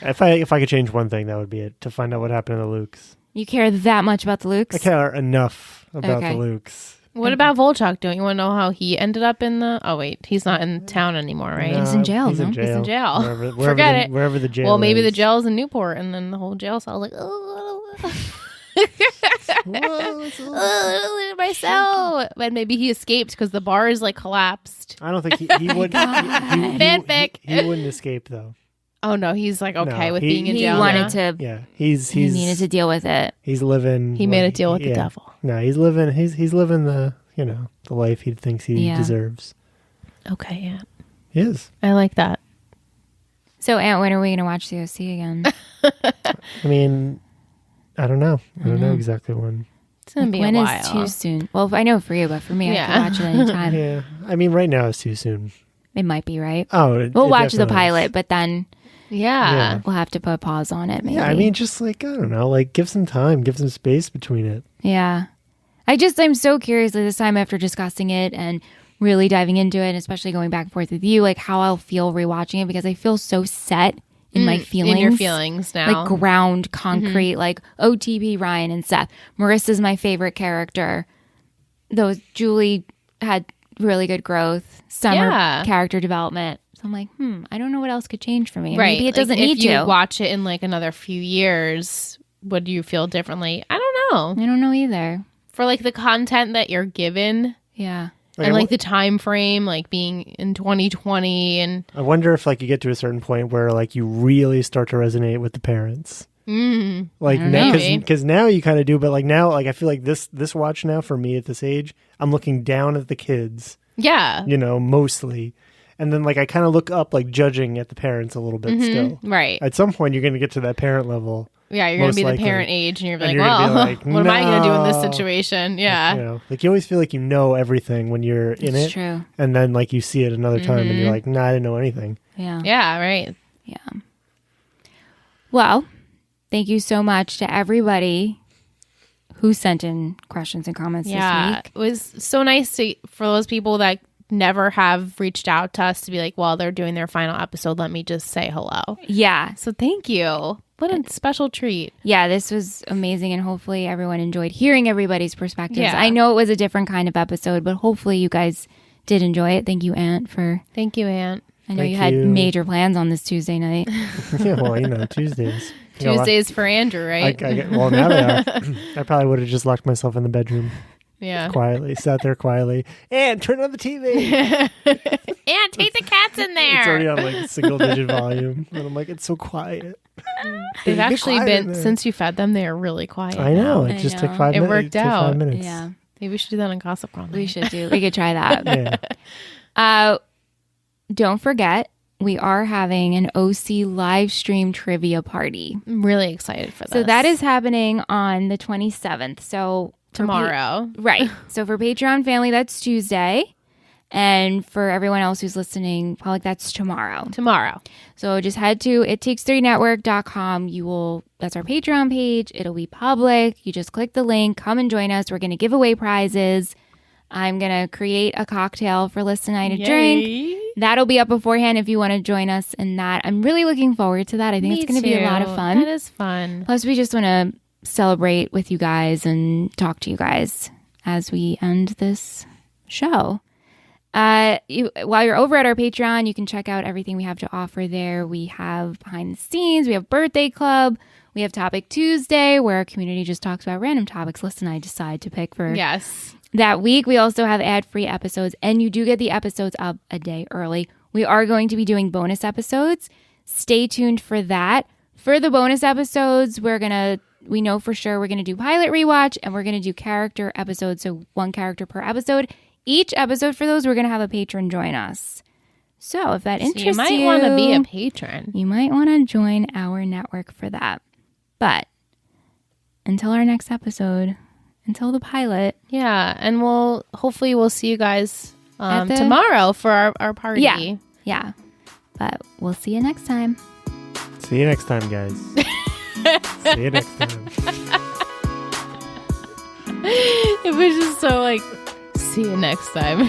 If I could change one thing, that would be it. To find out what happened to the Lukes. You care that much about the Lukes? I care enough about the Lukes. What about Volchok? Don't you want to know how he ended up in the... Oh, wait. He's not in town anymore, right? He's in jail, He's in jail. He's in jail. Forget it. Wherever the jail is. Well, maybe the jail's in Newport, and then the whole jail cell like... my cell. But maybe he escaped because the bar is like collapsed. I don't think he would. Fanfic. He wouldn't escape, though. Oh, no. He's like okay with being in jail. He wanted to... Yeah. He needed to deal with it. He's living... He made a deal with the devil. No, he's living the, the life he thinks he deserves. Okay, yeah. He is. I like that. So, Aunt, when are we going to watch the OC again? I mean, I don't know. I don't know exactly when. It's going to be when a while. is too soon? Well, I know for you, but for me, I can watch it anytime. Yeah. I mean, right now is too soon. It might be, right? Oh, we'll watch the pilot, but then Yeah. We'll have to put a pause on it, maybe. Yeah, I mean, just like, I don't know, like give some time, give some space between it. Yeah. I'm so curious this time after discussing it and really diving into it, and especially going back and forth with you, like how I'll feel rewatching it, because I feel so set in my feelings. In your feelings now. Like ground, concrete, like OTP, Ryan, and Seth. Marissa's my favorite character. Though Julie had really good growth. Summer character development. So I'm like, I don't know what else could change for me. Right. Maybe it doesn't need to. If you watch it in like another few years, would you feel differently? I don't know. I don't know either. For like the content that you're given. Yeah. And like the time frame, like being in 2020, and I wonder if like you get to a certain point where like you really start to resonate with the parents. Like because now you kind of do, but like now, like I feel like this watch now for me at this age, I'm looking down at the kids. Yeah, you know, mostly, and then like I kind of look up, like judging at the parents a little bit still. Right. At some point, you're going to get to that parent level. Yeah, you're going to be the parent age, and you're like, well, like, what am I going to do in this situation? Yeah. Like, you know, like you always feel like you know everything when you're in it. True. And then like you see it another time and you're like, nah, I didn't know anything. Yeah. Yeah, right. Yeah. Well, thank you so much to everybody who sent in questions and comments this week. It was so nice for those people that never have reached out to us to be like, well, they're doing their final episode, let me just say hello. Yeah. So thank you. What a special treat. Yeah, this was amazing, and hopefully everyone enjoyed hearing everybody's perspectives. Yeah. I know it was a different kind of episode, but hopefully you guys did enjoy it. Thank you, Aunt, Thank you, Aunt. I know you had major plans on this Tuesday night. Yeah, well, you know, Tuesdays. Tuesdays for Andrew, right? Well, now they are. I probably would have just locked myself in the bedroom. Yeah. Quietly. Sat there quietly. And turn on the TV. And take the cats in there. It's already on like single digit volume. And I'm like, it's so quiet. They've actually been, since you fed them, they are really quiet. I know. It just took 5 minutes. It worked out. 5 minutes. Yeah. Maybe we should do that on Gossip Girl. We should do. We could try that. Yeah. Don't forget, we are having an OC live stream trivia party. I'm really excited for this. So that is happening on the 27th. So tomorrow. Right. So for Patreon family, that's Tuesday. And for everyone else who's listening, probably that's tomorrow. So just head to ittakes3network.com. That's our Patreon page. It'll be public. You just click the link, come and join us. We're going to give away prizes. I'm going to create a cocktail for Liz and I to drink. That'll be up beforehand if you want to join us in that. I'm really looking forward to that. I think it's going to be a lot of fun. That is fun. Plus, we just want to celebrate with you guys and talk to you guys as we end this show. While you're over at our Patreon, you can check out everything we have to offer there. We have behind the scenes, we have birthday club, we have Topic Tuesday, where our community just talks about random topics Liz and I decide to pick for that week. We also have ad-free episodes, and you do get the episodes up a day early. We are going to be doing bonus episodes. Stay tuned for that. For the bonus episodes, we know for sure we're going to do pilot rewatch, and we're going to do character episodes, so one character per episode. Each episode for those, we're going to have a patron join us. So if that interests you, might want to be a patron. You might want to join our network for that. But until our next episode, until the pilot. Yeah, and hopefully we'll see you guys tomorrow for our party. Yeah. But we'll see you next time. See you next time, guys. See you next time. It was just so like, see you next time.